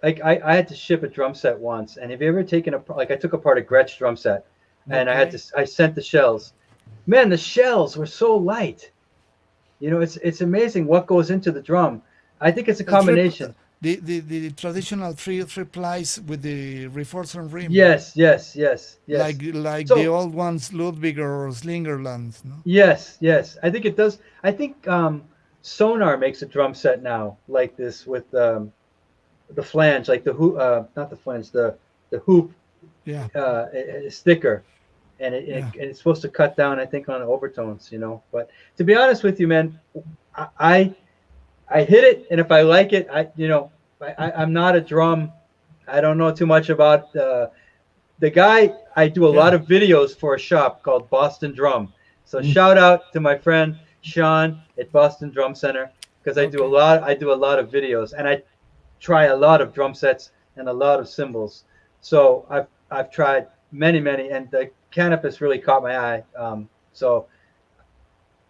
like I had to ship a drum set once, and have you ever taken apart like I took apart a Gretsch drum set and Okay. I sent the shells. Man, the shells were so light. You know, it's amazing what goes into the drum. I think it's a The three, combination. the traditional three plies with the reinforcement rim, Yes, yes, yes, yes. like the So old ones, Ludwig or Slingerland. No. yes, yes. I think it does. I think Sonar makes a drum set now like this with the flange, like the hoop, not the flange, the hoop Yeah, sticker, and yeah. it's supposed to cut down, I think, on overtones, you know. But to be honest with you, man, I I hit it, and if I like it, I'm not a drum. I don't know too much about the guy. I do a lot Yeah. of videos for a shop called Boston Drum. So Mm. shout out to my friend Sean at Boston Drum Center because Okay. I do a lot of videos, and I try a lot of drum sets and a lot of cymbals. So I've tried many, and the Canopus really caught my eye. So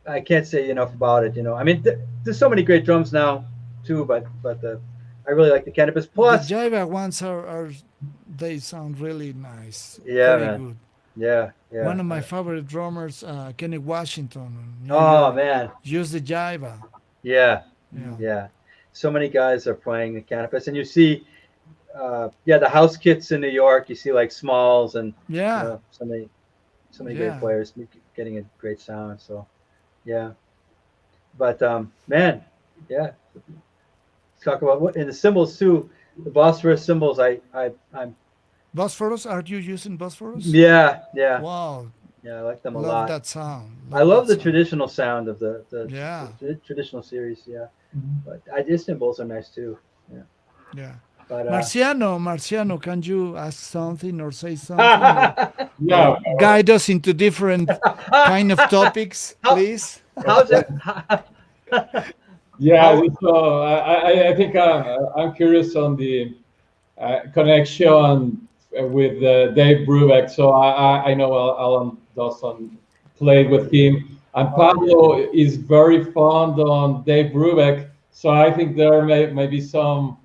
I can't say enough about it. You know, I mean, there's so many great drums now too, but I really like the Canopus. The Plus, Jaiba ones are they sound really nice, yeah, very man, good. yeah, One yeah. of my favorite drummers, Kenny Washington, in New Oh York, man, used the Jaiba. yeah, Yeah, yeah. So many guys are playing the Canopus, and you see, yeah, the house kits in New York. You see like Smalls and you yeah, know so many great yeah. players getting a great sound. So yeah, but man, yeah. Talk about what in the cymbals too. The Bosphorus cymbals. I'm Bosphorus, are you using Bosphorus? yeah, yeah, Wow, yeah. I like them a love lot. that sound. I Love love that the sound. traditional sound of Yeah, the traditional series. Yeah, Mhm. but I just cymbals are nice too. Yeah, yeah. but Marciano, can you ask something or say something or Yeah. guide us into different kind of topics, how please? how's it? Yeah. How So I think I'm curious on the connection with Dave Brubeck. So I know Alan Dawson played with him, and oh yeah. Pablo is very fond on Dave Brubeck. So I think there may be some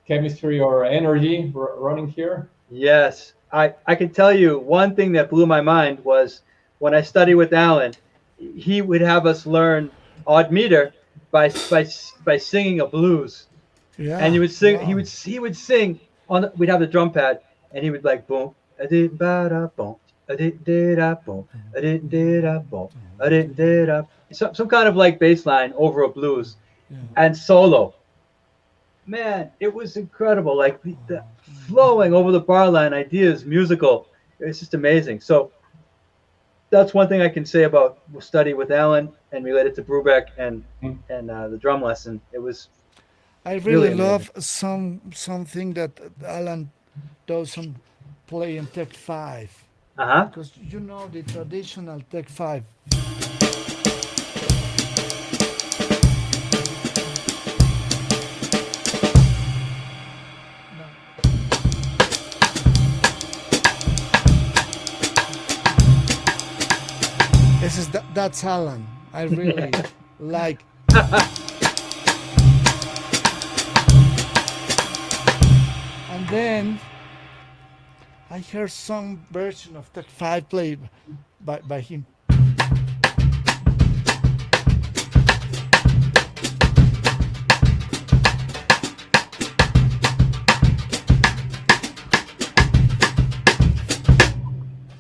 chemistry or energy running here. Yes, I can tell you one thing that blew my mind was when I studied with Alan, he would have us learn odd meter by singing a blues, and Yeah, he wow. would sing we'd have the drum pad, and he would like boom a did ba da boom a did da boom a did da boom a did da some kind of like bass line over a blues Yeah. and solo. Man, it was incredible. Like the flowing over the bar line ideas, musical. It's just amazing. So that's one thing I can say about study with Alan and related to Brubeck Mm. and the drum lesson. It was I really really amazing. love something that Alan Dawson play in Tech 5 Uh huh. because you know the traditional Tech 5. No, that's Alan. I really like. And then I heard some version of Tech 5 played by him.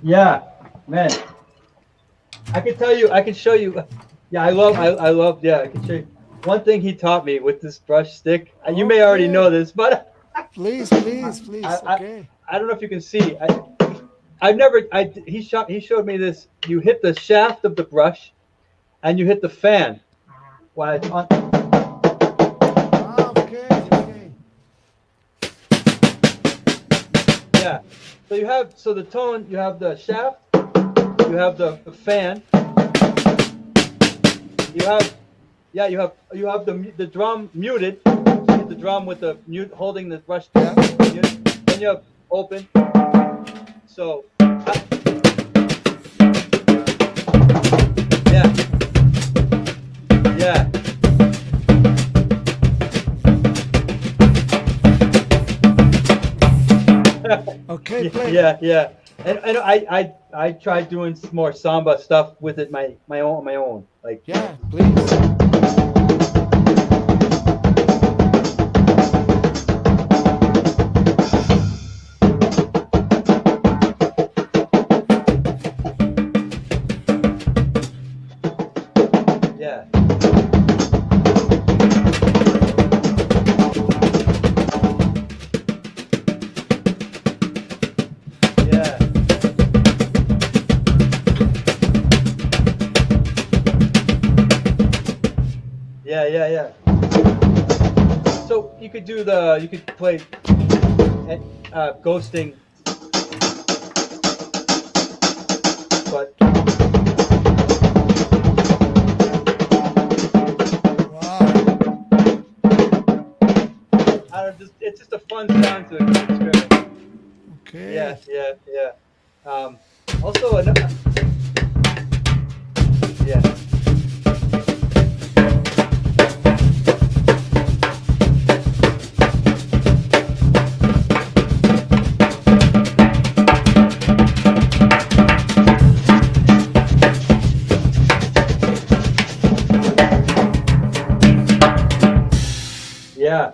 Yeah, man. I can tell you. I can show you. Yeah, I love. I love. Yeah, I can show you. One thing he taught me with this brush stick. You may already know Okay. this, but Please, please, I, please. I, Okay. I don't know if you can see. I've never. He showed me this. You hit the shaft of the brush, and you hit the fan while it's on. Ah, okay, okay. Yeah. So you have the tone. You have the shaft. You have the fan. You have the drum muted. You hit the drum with the mute holding the brush down. Yeah. Muted. Then you have open. So yeah, yeah, Okay, play. yeah, yeah. And I tried doing more samba stuff with it my own like Yeah, please. yeah, yeah, yeah, yeah, yeah. So you could play ghosting, but Wow. I don't just it's just a fun sound to experiment. Yeah, Okay. yeah, yeah. Also another, yeah, yeah, Yeah.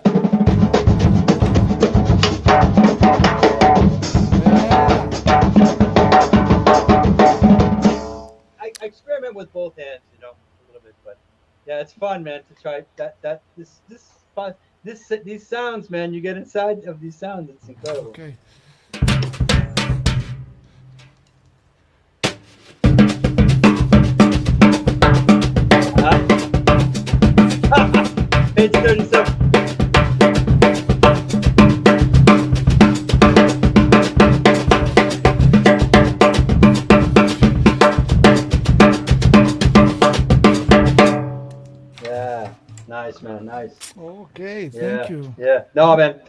I experiment with both hands, a little bit, but yeah, it's fun, man, to try this fun these sounds, man. You get inside of these sounds, it's incredible. Okay. Uh-huh. Page 37. Yeah, nice, man, nice. Okay. Thank Yeah, you. yeah. No, man.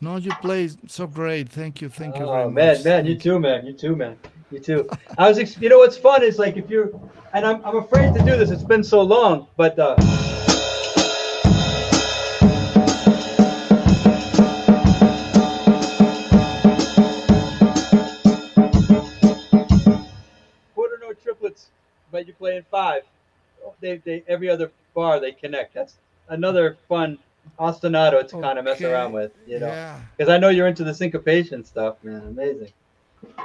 No, you play so great. Thank you. Thank you very Oh much. man, man, you Thank you. too, man. You too, man. You too. You know what's fun is like if you're, and I'm afraid to do this. It's been so long, but quarter note triplets, but you play in five. They every other bar they connect. That's another fun ostinato to kind of mess around Okay. with, Yeah. because I know you're into the syncopation stuff, man. Amazing.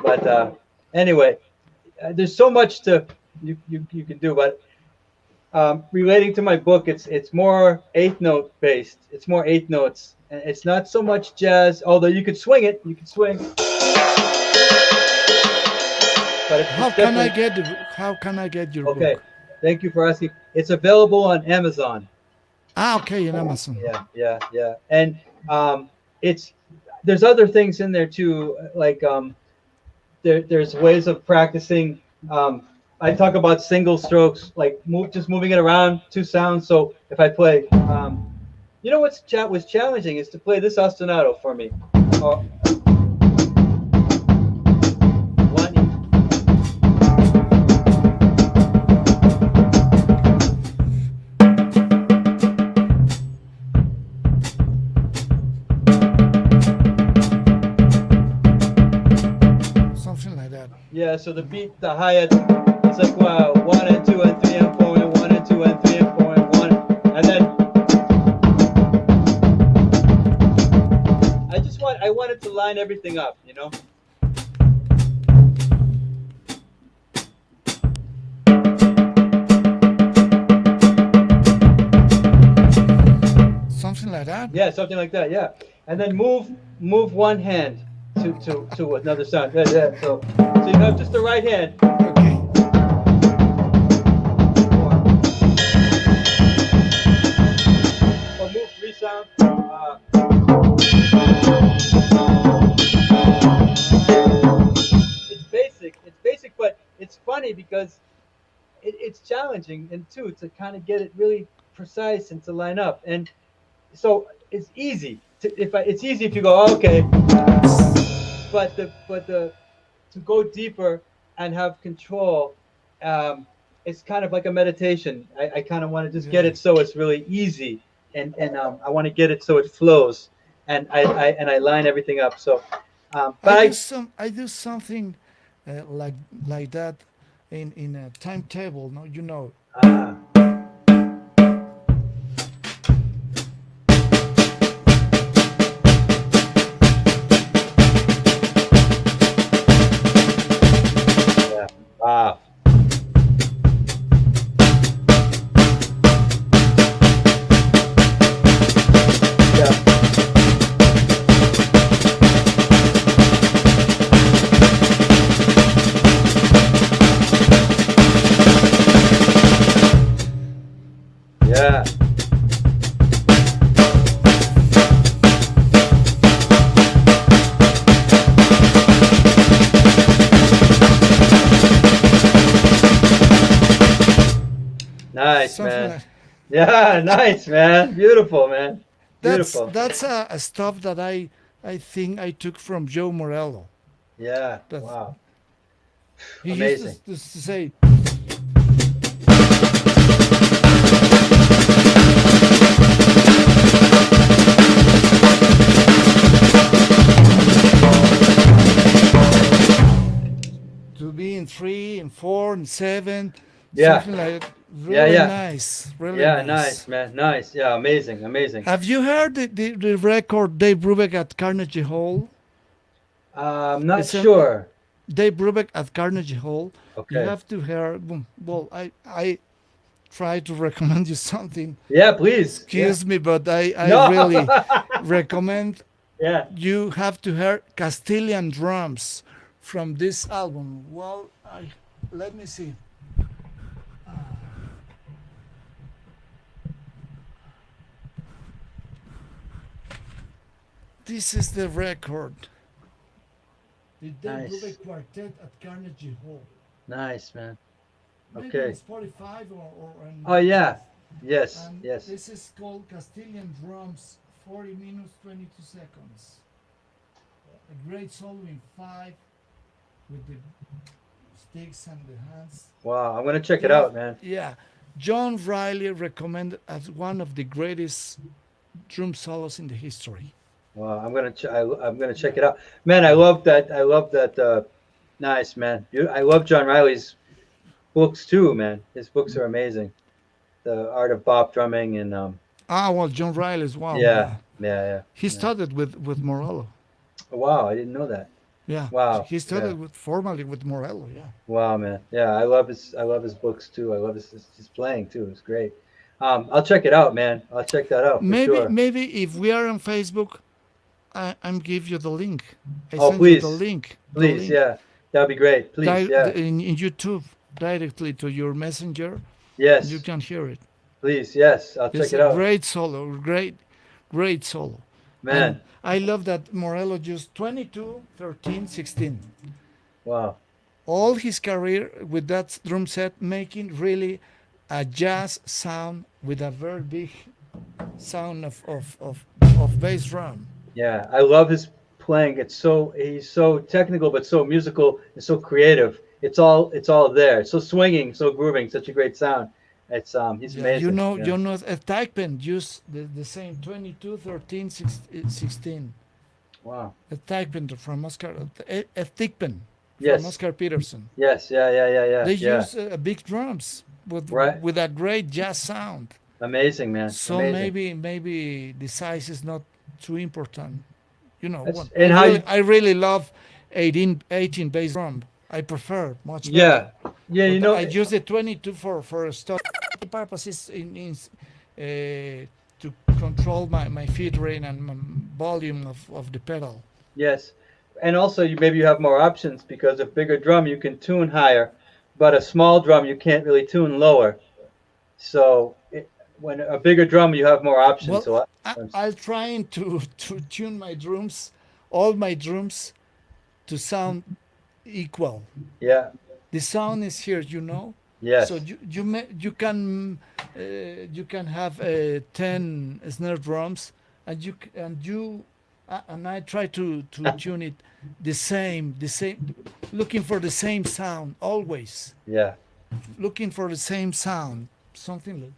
But anyway, there's so much you can do, but relating to my book, it's more eighth note based. It's more eighth notes, and it's not so much jazz. Although you could swing it, you could swing, but How it's can I definitely get how can I get your okay. book? Thank you for asking. It's available on Amazon. Ah, okay, in Amazon. Yeah, yeah, yeah, and it's there's other things in there too, like there's ways of practicing. I talk about single strokes, like just moving it around two sounds. So if I play, what's was challenging is to play this ostinato for me. Uh, one, Something like that. yeah. So the beat, the hi-hat, it's like wow, 1 and 2 and 3 and 4 and 1 and 2 and 3 and 4 and 1, and then I wanted to line everything up. something like that. Yeah, something like that. Yeah, and then move one hand to another sound. Yeah, yeah. So you have just the right hand. Okay. Or move three sounds. It's basic. It's basic, but it's funny because it's challenging and too to kind of get it really precise and to line up. And so it's easy. It's easy if you go, "Oh, okay," but the to go deeper and have control, um, it's kind of like a meditation. I kind of want to just get Yeah. it so it's really easy, and I want to get it so it flows, and I line everything up. So, but I do something like that in a timetable. No, you know. ah, yeah, ah, yeah, yeah, nice, Something man. like Yeah, nice, man. Beautiful, man. Beautiful. that's a stuff that I think I took from Joe Morello. Yeah, That wow, he used amazing. to say, to be in 3 and 4 and 7, Yeah, something like that. yeah, Really yeah. nice, really Yeah, nice, nice. man. Nice. Yeah, amazing, amazing. Have you heard the record Dave Brubeck at Carnegie Hall? I'm not It's a sure. Dave Brubeck at Carnegie Hall. You Okay. have to hear. Well, I try to recommend you something. Yeah, please. Yeah. Excuse me, but I No. really recommend Yeah. you have to hear Castilian drums from this album. Well, let me see. This is the record. The Dave Nice. Brubeck Quartet at Carnegie Hall. Nice, man. Maybe Okay. on Spotify or on Oh yeah. YouTube. Yes. And Yes. this is called Castilian Drums, 40 minutes, 22 seconds. A great solo in 5 with the sticks and the hands. Wow. I'm gonna check it John, out, man. yeah, John Riley recommended as one of the greatest drum solos in the history. Wow. I'm gonna check Yeah, it out, man. I yeah, love that. I love that. Nice, man. I love John Riley's books too, man. His books are amazing. The Art of Bop Drumming and well, John Riley as well. yeah, Yeah, yeah, yeah, he yeah. started with Morello. Wow. I didn't know that. Yeah, Wow. he Yeah. started with formally with Morello. Yeah. Wow, man. Yeah, I love his books too. I love his playing too. It's great. I'll check it out, man. I'll check that out for Maybe sure. maybe if we are on Facebook, I'm give you the link. I Oh, send you the please, link. The please, link yeah, that'd be great. Please, yeah, in YouTube directly to your messenger. You yes, can hear it. please, yes. I'll It's check it a out, great solo, great solo. And man. I love that Morello used 22, 13, 16. Wow. All his career with that drum set, making really a jazz sound with a very big sound of bass drum. Yeah, I love his playing. He's so technical, but so musical and so creative. It's all there. It's so swinging, so grooving. Such a great sound. He's Yeah, amazing. Yeah. you know, a Typepen use the same 22, 13, 16. Wow. A Typepen from Oscar, a Thickpen from Yes. Oscar Peterson. Yes. Yeah. Yeah. Yeah. Yeah. They Yeah. use big drums Right. with a great jazz sound. Amazing, man. So Amazing. maybe the size is not too important. You know That's what? and how you. I really love 18 bass drum. I prefer much better. Yeah. Yeah. You But know. I use the 22 for study purposes to control my feed rate and volume of the pedal. Yes, and also maybe you have more options because a bigger drum you can tune higher, but a small drum you can't really tune lower. So when a bigger drum you have more options. Well, So I'll trying to tune my drums, all my drums, to sound equal. yeah, The sound is here, you know. So yes, you can have 10 snare drums, and and I try to tune it the same, looking for the same sound always, yeah, looking for the same sound, something like.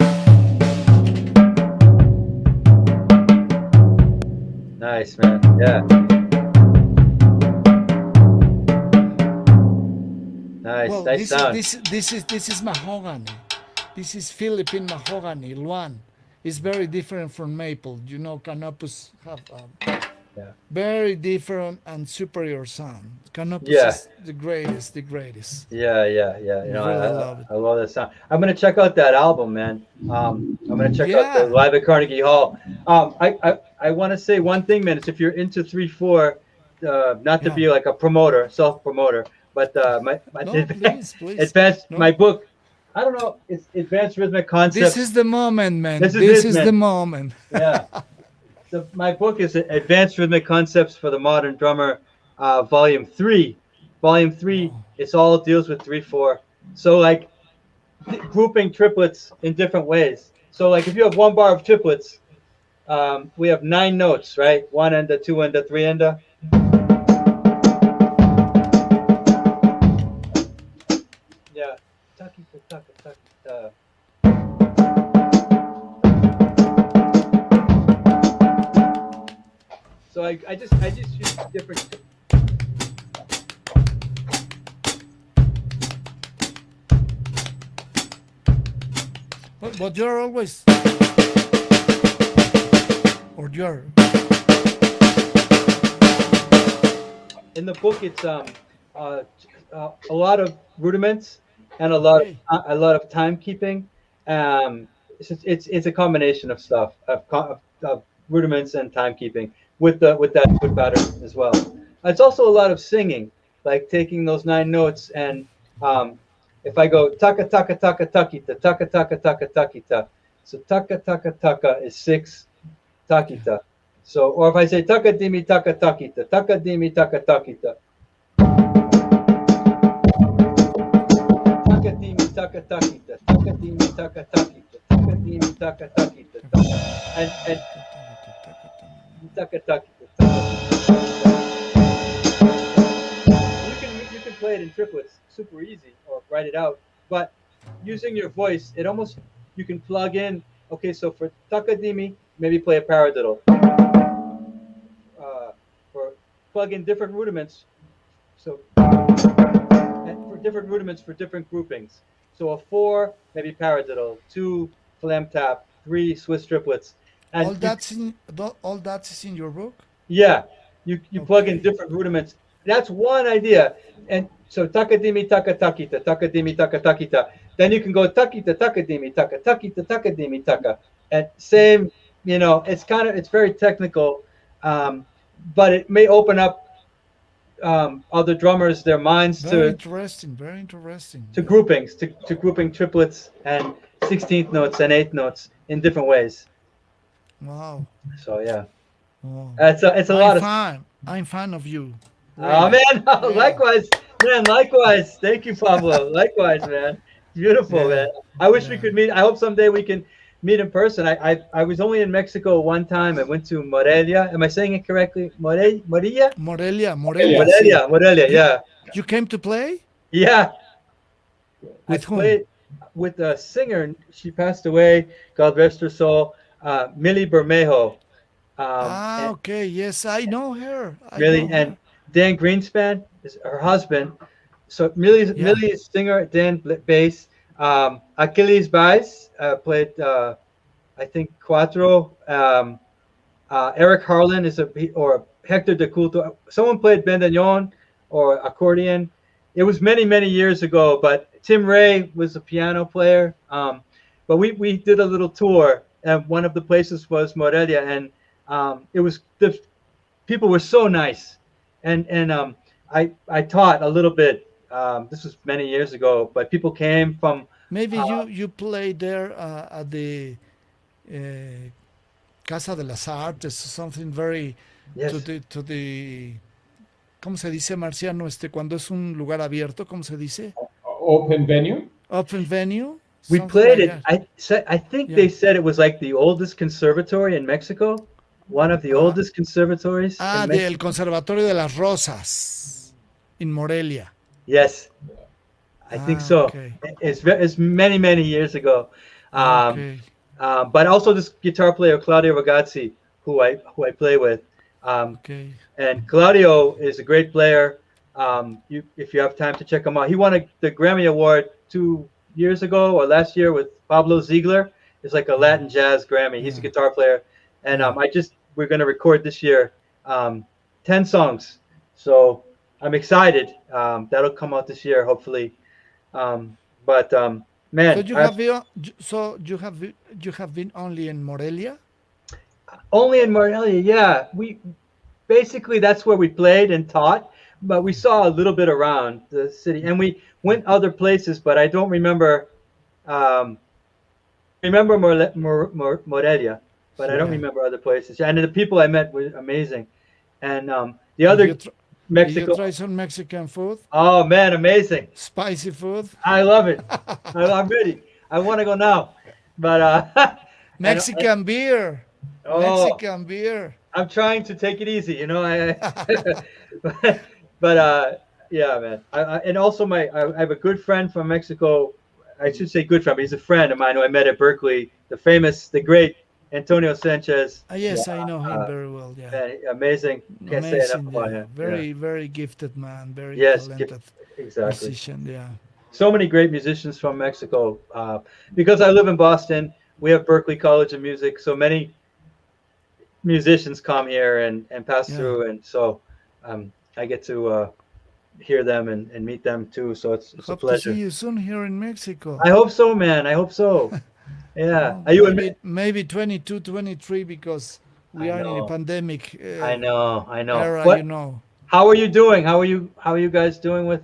nice man. Yeah, nice, Well, nice sound. this is mahogany. This is Philippine mahogany. Luan is very different from maple. You know, canopus have Yeah, very different and superior sound. Canopus yeah. is the greatest, the greatest. Yeah, yeah, yeah. You know, Really love it. I love that sound. I'm gonna check out that album, man. I'm gonna check out the Yeah, live at Carnegie Hall. I want to say one thing, man. Is if you're into 3/4, not to yeah. be like a promoter, self promoter, but my No, please, please. advanced No, my book. I don't know. It's advanced rhythmic this concepts. is the moment, man. This is This it, is the man. moment. Yeah. My book is Advanced Rhythmic Concepts for the Modern Drummer, Volume 3. Volume 3, Wow. it's all deals with 3/4. So, like, grouping triplets in different ways. So, like, if you have one bar of triplets, we have 9 notes, right? One ender, two ender, three ender. Yeah. Tucky, tucky, tucky, So I just use different. But you're always, or you're. In the book it's uh, a lot of rudiments and Okay. a lot of timekeeping. It's a combination of stuff of rudiments and timekeeping with that foot pattern as well. It's also a lot of singing, like taking those 9 notes and um, if I go taka taka taka takita taka taka taka takita, so taka taka taka is 6 takita. So, or if I say taka dimi taka dimi taka takita, taka dimi taka takita, taka dimi taka takita, taka dimi taka takita, and taka takita, you can play it in triplets, super easy, or write it out. But using your voice, it almost you can plug in. Okay, so for taka dimi, maybe play a paradiddle. For plug in different rudiments. So and for different rudiments for different groupings. So a 4 maybe paradiddle, 2 flam tap, 3 Swiss triplets, and All that is in your book. yeah, you plug in Okay. different rudiments. That's one idea. And so takadimi takita, takadimi takita. Then you can go takita takadimi takita takadimi taka. And same, it's very technical, um, but it may open up other drummers their minds Very interesting. Very interesting. to groupings, to grouping triplets and 16th notes and 8th notes in different ways. Wow. So yeah, Wow. it's a lot of. I'm fan of you. Oh Really. man, Yeah. likewise, man, likewise. Thank you, Pablo. Likewise, man. Beautiful, Yeah. man. I wish we Yeah. could meet. I hope someday we can meet in person. I was only in Mexico one time. I went to Morelia. Am I saying it correctly? Morelia? Morelia. Yeah. Morelia. See. Morelia. You Yeah, you came to play yeah. I with whom? played with a singer. She passed away. God rest her soul. Millie Bermejo. Ah, And okay. Yes, I know her. I really, know and her. Dan Greenspan is her husband. So Yeah. Millie is singer, Dan bass. Achilles Baez played, I think, cuatro. Eric Harlan or Hector de Culto. Someone played bandoneon or accordion. It was many, many years ago, but Tim Ray was a piano player. But we did a little tour and one of the places was Morelia, and it was the people were so nice, and I taught a little bit. This was many years ago, but people came from Maybe uh, you play there at the uh, Casa de las Artes, something very yes, to the ¿cómo se dice, Marciano? Cuando es un lugar abierto, ¿cómo se dice? Open venue. Open venue, we something played like it. that. I think Yeah. they said it was like the oldest conservatory in Mexico, one of the Ah, oldest conservatories in del Mexico. Conservatorio de las Rosas, en Morelia. Yes, I think Ah, so. okay. It's many years ago. Um, Okay. but also this guitar player Claudio Ragazzi, who I play with, um, Okay. and Claudio is a great player. If you have time to check him out, he won the Grammy Award 2 years ago or last year with Pablo Ziegler. It's like a Yeah. Latin jazz Grammy. He's a Yeah. guitar player, and Yeah. we're gonna record this year, 10 songs. So I'm excited. That'll come out this year, hopefully. But So man, you I have been, so you have been only in Morelia? only in Morelia. Yeah, we basically that's where we played and taught, but we saw a little bit around the city, and we went other places. But I don't remember. Um, I remember Morelia, but I don't Yeah. remember other places. And the people I met were amazing. And the Did other you tr- did you Mexico. try some Mexican food? Oh man, amazing! Spicy food? I love it. I'm ready. I want to go now. But and Mexican beer. oh, Mexican beer. I'm trying to take it easy, but yeah, man. And also I have a good friend from Mexico. I should say good friend, but he's a friend of mine who I met at Berkeley. The great Antonio Sanchez. Yes, I know him Uh, very well. Yeah. man, amazing. Can't say enough Amazing. about Yeah. him. Yeah. Very gifted man. Very Yes. talented Exactly. musician. Yeah. So many great musicians from Mexico. Because I live in Boston, we have Berkeley College of Music. So many musicians come here and pass Yeah. through, and so I get to hear them and meet them too. So it's a Hope to see pleasure. you soon here in Mexico. I hope so, man. I hope so. Yeah. Well, Are you in? maybe 22, 23 because we I are in a know. pandemic I know. I know. era, What? you know. How are you doing? How are you guys doing with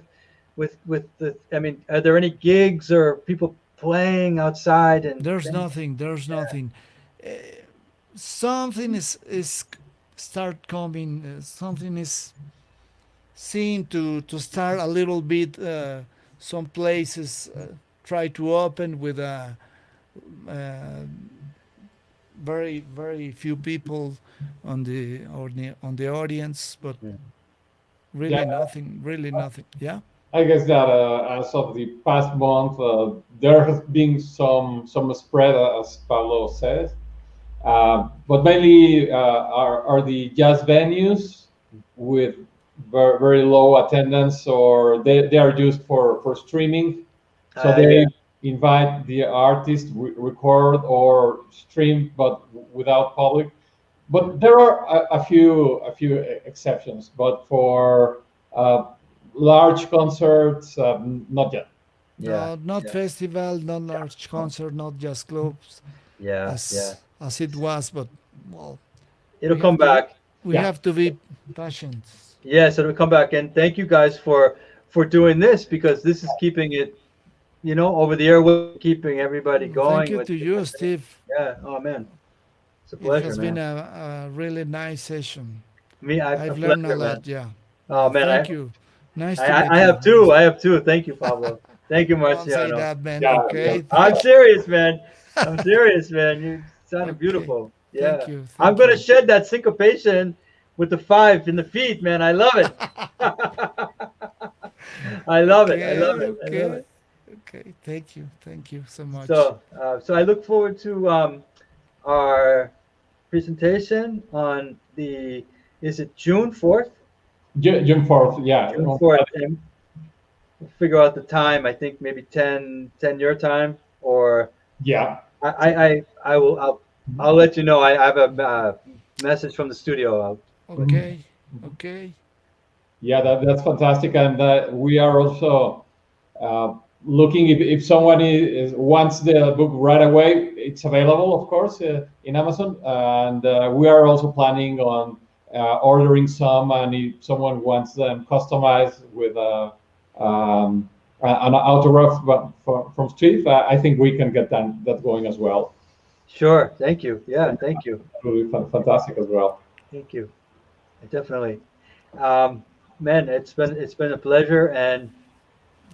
the? I mean, are there any gigs or people playing outside and There's things? nothing. There's Yeah. nothing. Uh, something is start coming. Something is seen to start a little bit. Some places try to open with uh, very few people on the audience, but Yeah, really nothing. Really nothing. Yeah. I guess that as of the past month, there has been some spread, as Pablo says. But mainly are the jazz venues with very low attendance, or they are used for streaming. So Yeah. they invite the artist, record or stream, but without public. But there are a few exceptions. But for large concerts, not yet. Yeah. No, not Yeah. festival, not large concert, not just clubs Yeah. Yeah. as it was, but well, It'll we come have to back. we Yeah. have to be patient. Yes, it'll come back. And thank you guys for doing this because this is keeping it, over the airway, keeping everybody Thank going you with to you, different things. Steve. Yeah. Oh man, it's a It pleasure, has been man. a really nice session. A A learned a pleasure, man. lot. Yeah, Oh yeah. man, Thank you. Nice to I meet you. have two. I have two. Thank you, Pablo. Thank you, Don't say Marciano. that, man. Yeah, yeah. Okay. I'm serious, man. I'm serious, man. You sounded Okay. beautiful. Thank Yeah. you. I'm Thank gonna you. shed that syncopation with the five in the feet, man. I love it. I love it. I love Okay. it. I love Okay. it. Okay. Thank you. Thank you so much. So I look forward to our presentation on is it June 4th? June 4th, yeah. June 4th, and we'll figure out the time. I think maybe 10 your time, or Yeah. I'll let you know. I have a message from the studio. Okay. Okay. Yeah, that's fantastic. And we are also uh, looking if someone wants the book right away. It's available, of course, in Amazon, and we are also planning on ordering some. And if someone wants them customized with an autograph from Steve, I think we can get that going as well. Sure. Thank you. Yeah. Thank you. Really fantastic as well. Thank you. Definitely. Um, Man, it's been a pleasure, and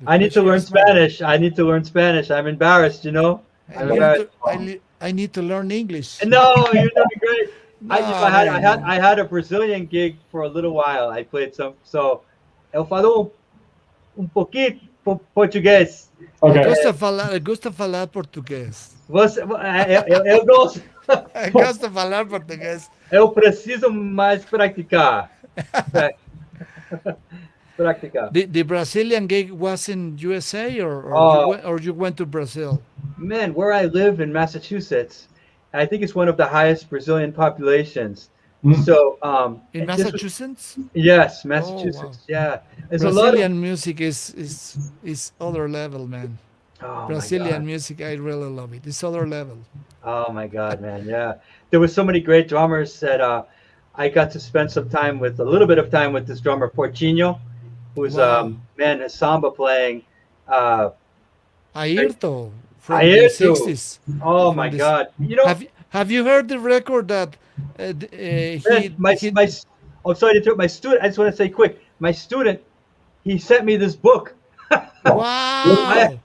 The I need to pleasure learn is mine. Spanish. I need to learn Spanish. I'm embarrassed, you know. I'm And you embarrassed. to, I need to learn English. No, you're doing great. No, man, no. I had a Brazilian gig for a little while. I played some, so eu falo pouquinho português. Okay. Gosto falar português. Eu gosto. Gosto falar português. Eu preciso mais praticar. Pra- Praticar. The Brazilian gig was in USA, Oh, or you went to Brazil? man, where I live in Massachusetts, I think it's one of the highest Brazilian populations. Mm. So, In this was, Massachusetts? yes, Oh wow. Massachusetts. Yeah, there's a lot of. Brazilian music is other level, man. Oh my Brazilian God. music, I really love it. It's other level. Oh my God, man. Yeah, there was so many great drummers that I got to spend some time with, a little bit of time with this drummer Portinho, who's Wow. man, a samba playing. Uh, Ayrto I from the hear too. 60s. Oh From my this, God. You know, have you heard the record that man, he my. Oh, sorry to interrupt. My student. I just want to say quick. My student, he sent me this book. I, wow.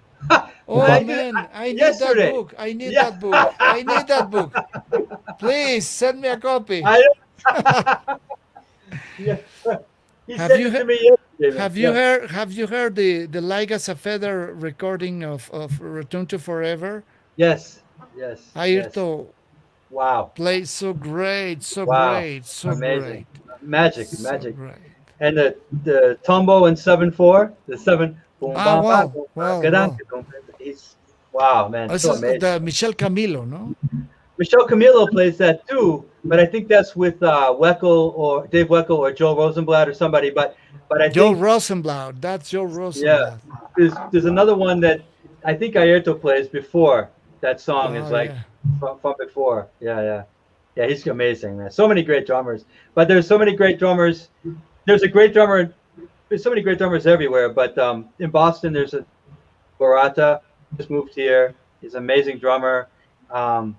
Oh I did man, I need that yesterday. book. I need Yeah. that book. I need that book. Please send me a copy. I yeah. He Have sent you it to he- me yesterday, man. Yeah. have you heard the Light as a Feather recording of Return to Forever? Yes. Yes. Yes. Ayrto Wow. plays so great, so Wow. great, so Amazing. great, Magic. so Magic. great. And the tombo in 7/4, the seven. Boom, Ah, bam, bam, wow, boom, bam, wow, gadam, wow. gadum. He's wow, man. This So is amazing. the Michel Camilo, no? Michelle Camilo plays that too, but I think that's with Weckel or Dave Weckel or Joe Rosenblatt or somebody. But I Joe think Rosenblatt. That's Joe yeah, Rosenblatt. there's another one that I think Ayrto plays before that song is Oh like yeah. from before. Yeah, yeah, yeah. He's amazing, man. So many great drummers, but there's so many great drummers. There's a great drummer. There's so many great drummers everywhere, but in Boston there's a Barata just moved here. He's an amazing drummer. Um,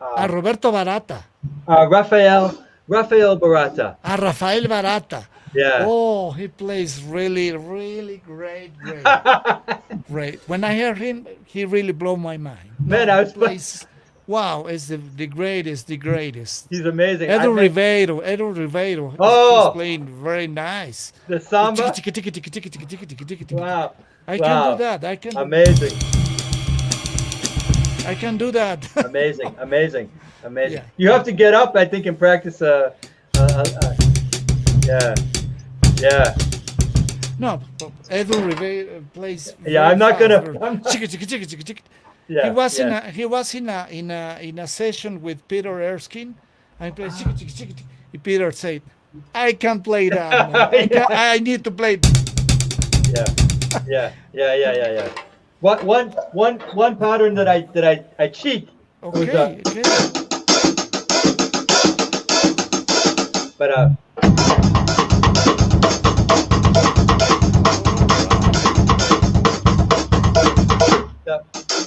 Ah, uh, Roberto Barata. Rafael Barata. Ah, Rafael Barata. Yeah. Oh, he plays really, really great, great, great. When I hear him, he really blow my mind. Man, No, I he was plays. Wow, is the greatest, the greatest. he's amazing. Edu Ribeiro is Oh, playing very nice. the Tiki, samba. tiki, tiki, tiki, tiki, tiki, tiki, tiki, tiki, tiki. Wow. I can do Wow. that. Amazing. I can do that. Amazing. Amazing. Amazing. Yeah. You have to get up, I think, and practice. Yeah. Yeah. No, Edu Ribeiro plays Yeah. very I'm not fast. gonna. I'm, Chiki, chiki, chiki, chiki, chiki. yeah. Yeah. He was in a session with Peter Erskine. I played chiki, chiki, chiki, chiki. Peter said, "I can play that, man. Yeah. I need to play." Yeah. Yeah. Yeah. Yeah. Yeah. Yeah. One pattern that I cheat was Okay, okay. but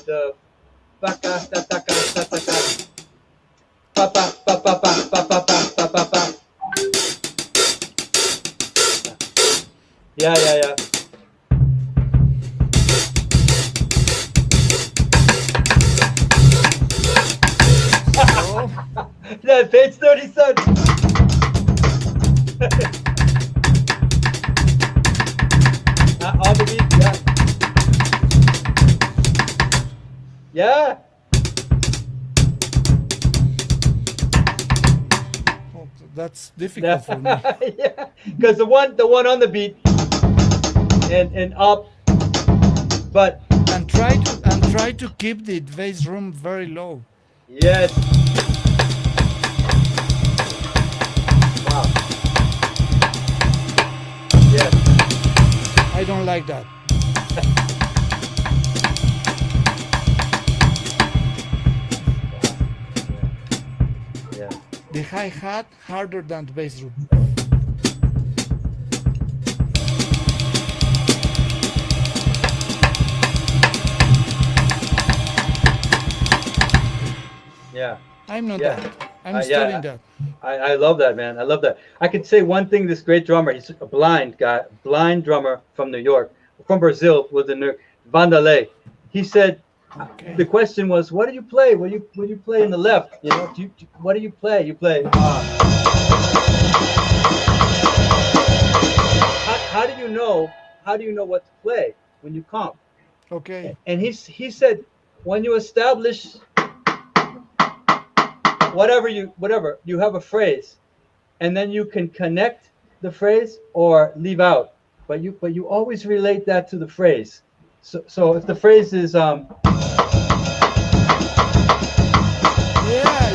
the baka ta ta ka ta ta ka pa pa pa pa pa pa pa pa pa pa pa. Yeah, yeah, yeah. So, Yeah, page 37. On the beat, yeah. Yeah. oh, that's difficult for me. Yeah. Because the one on the beat and up, but Try to keep the bass room very low. yes. Wow. Yes. I don't like that. the hi-hat harder than the bass drum. Yeah, I'm not yeah, that. I'm studying yeah. that. I love that, man. I love that. I could say one thing. This great drummer, he's a blind guy, blind drummer from New York, from Brazil, was in New York, Vanderlei. He said the Okay. question was, "What do you play? What do you play in the left? You know, what do you play? You play. How do you know? How do you know what to play when you comp?" Okay. And he said, when you establish whatever you have a phrase, and then you can connect the phrase or leave out, but you always relate that to the phrase. So if the phrase is Yeah,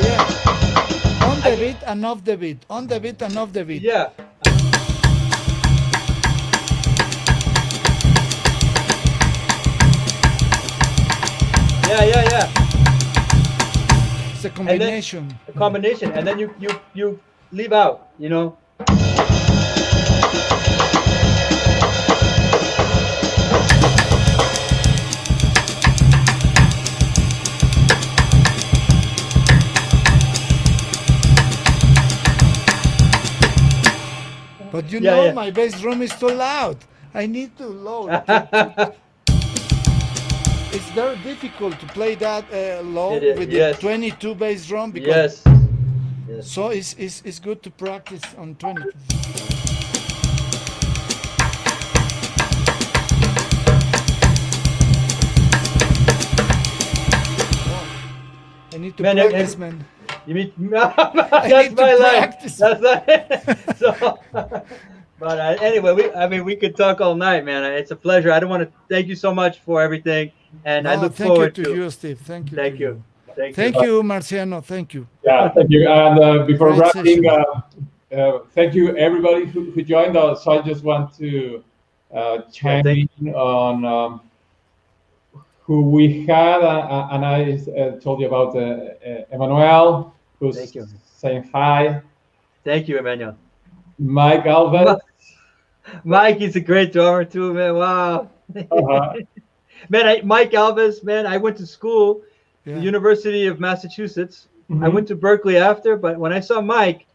yeah. On I the can, beat and off the beat. On the beat and off the beat. yeah, yeah, It's a and then combination. a combination, and then you leave out, But you yeah, know yeah. my bass drum is too loud. I need to low to it's very difficult to play that low It is, with the yes, 22 bass drum because yes, yes. so it's good to practice on 22. Oh, I need to Man, practice, man. you mean I that's need to my life. practice. That's so. But anyway, I mean, we could talk all night, man. It's a pleasure. I don't want to thank you so much for everything, and I No, look thank you forward to to. you, Steve. Thank you to Thank you, you. thank you. Thank you, Marciano. Thank you. Yeah, thank you. And before Great wrapping, session. thank you everybody who joined us. So I just want to Yeah, chime in on who we had, and I told you about Emmanuel, thank who's you, saying hi, thank you, Emmanuel. Mike Ma- Alves. Mike, he's a great drummer too, man. Wow, Uh-huh. man. Mike Alves, man. I went to school, the Yeah. University of Massachusetts. I Mhm. went to Berkeley after, but when I saw Mike,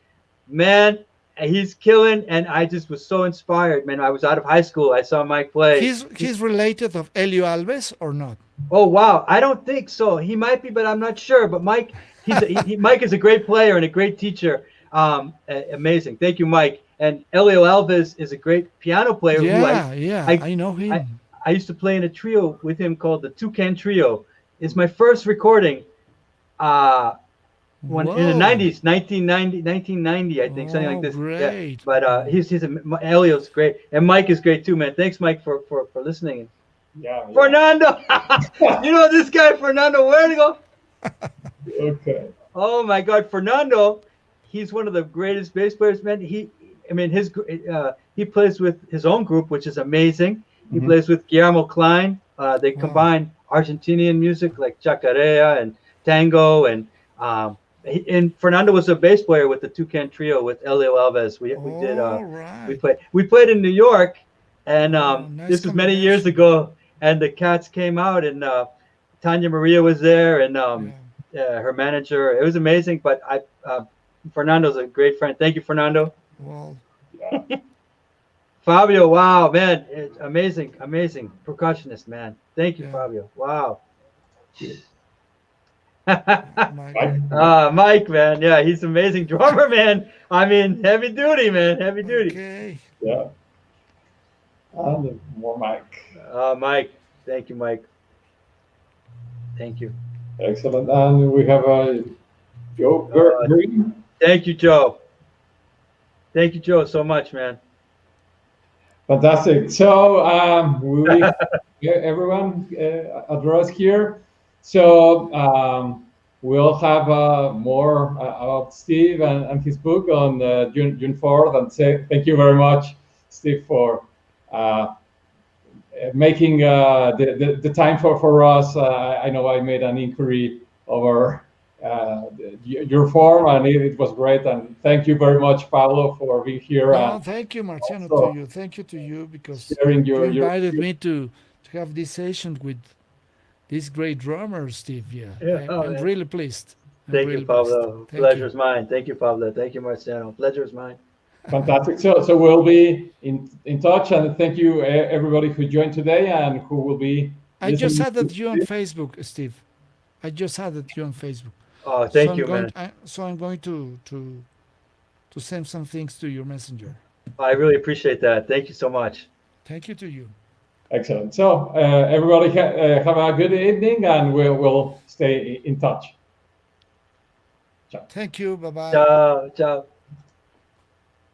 man, he's killing, and I just was so inspired, man. I was out of high school. I saw Mike play. He's related of Elio Alves or not? Oh wow, I don't think so. He might be, but I'm not sure. But Mike, Mike is a great player and a great teacher. Amazing. Thank you, Mike. And Elio Alves is a great piano player who Yeah, yeah, I, I know I, him. I used to play in a trio with him called the Toucan Trio. It's my first recording. Uh, when in the Whoa. 90s, 1990, I think, something like Oh, this. Yeah. great. But Elio's great, and Mike is great too, man. Thanks, Mike, for listening. Yeah, yeah. Fernando, you know this guy, Fernando. Where to go? Okay. Oh my God, Fernando. He's one of the greatest bass players, man. I mean, he plays with his own group, which is amazing. He Mhm. plays with Guillermo Klein. They Wow. combine Argentinian music like chacarera and tango, and Fernando was a bass player with the Toucan Trio with Elio Alves. All right. We played in New York, and Wow, nice this was many years combination. ago. And the Cats came out, and Tanya Maria was there, and Yeah. her manager. It was amazing. But Fernando's a great friend. Thank you, Fernando. Well, Yeah. Fabio, wow, man, it's amazing, amazing percussionist, man. Thank you, yeah. Fabio. Wow. Mike. Mike. Mike, man, yeah, he's amazing drummer, man. I mean, heavy duty, man, heavy duty. Okay. Yeah. And more Mike. Mike, thank you, Mike. Thank you. Excellent. And we have Joe Uh, Green. Thank you, Joe. Thank you, Joe, so much, man. Fantastic. So we everyone address here. So we'll have more about Steve and his book on June 4th. And say thank you very much, Steve, for uh, making the time for us. I know I made an inquiry over your form, and it was great. And thank you very much, Pablo, for being here No, and thank you, Marciano, to also you. Thank you to you because sharing you your invited me to have this session with this great drummer, Steve. Yeah, Yeah. Oh, I'm man. really pleased. I'm Thank you, really pleased. Pablo. Thank you. Pleasure's mine. Thank you, Pablo. Thank you, Marciano. Pleasure's mine. fantastic. So we'll be in touch, and thank you everybody who joined today and who will be I just listening to added you on this. Facebook, Steve. I just added you on Facebook. Oh, So thank I'm you, going. man. I'm going to send some things to your messenger. I really appreciate that. Thank you so much. Thank you to you. Excellent. So everybody have a good evening, and we'll stay in touch. Ciao. Thank you. Bye bye. Ciao, ciao.